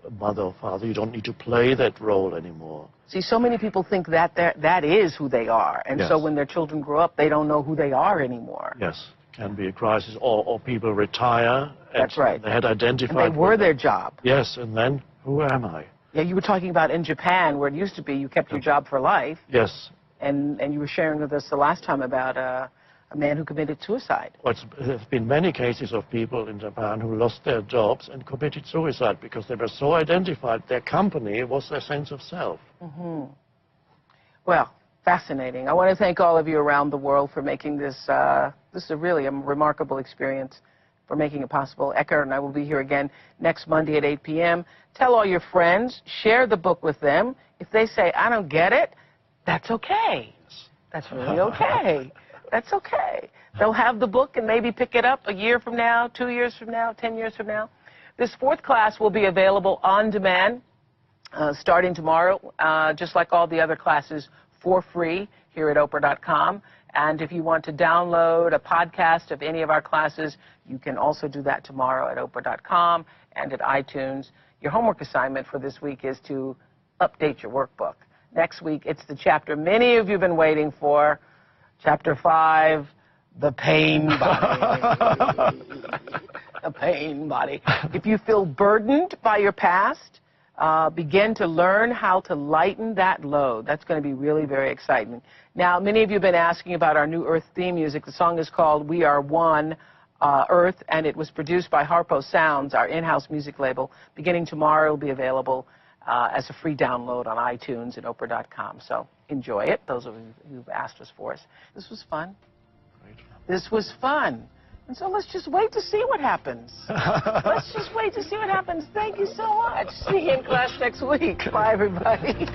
a mother or father. You don't need to play that role anymore. See, so many people think that that is who they are. And so when their children grow up, they don't know who they are anymore. Yes. Can be a crisis. Or people retire. That's right. They had identified. And they were their job. Yes. And then, who am I? Yeah, you were talking about in Japan, where it used to be you kept your job for life. Yes. And you were sharing with us the last time about a man who committed suicide. Well, there's been many cases of people in Japan who lost their jobs and committed suicide because they were so identified. Their company was their sense of self. Well, fascinating. I want to thank all of you around the world for making this, this is really a remarkable experience, for making it possible. Eckhardt and I will be here again next Monday at 8 p.m. Tell all your friends, share the book with them. If they say, I don't get it, that's okay. That's really okay. That's okay. They'll have the book and maybe pick it up a year from now, 2 years from now, 10 years from now. This 4th class will be available on demand starting tomorrow, just like all the other classes, for free here at oprah.com. And if you want to download a podcast of any of our classes, you can also do that tomorrow at oprah.com and at iTunes. Your homework assignment for this week is to update your workbook. Next week, it's the chapter many of you have been waiting for, Chapter 5, The Pain Body. The pain body. If you feel burdened by your past, begin to learn how to lighten that load. That's going to be really very exciting. Now, many of you have been asking about our new Earth theme music. The song is called We Are One Earth, and it was produced by Harpo Sounds, our in-house music label. Beginning tomorrow, it will be available as a free download on iTunes and oprah.com. So enjoy it, those of you who've asked us for us. This was fun. Great. This was fun. And so let's just wait to see what happens. Let's just wait to see what happens. Thank you so much. See you in class next week. Bye, everybody.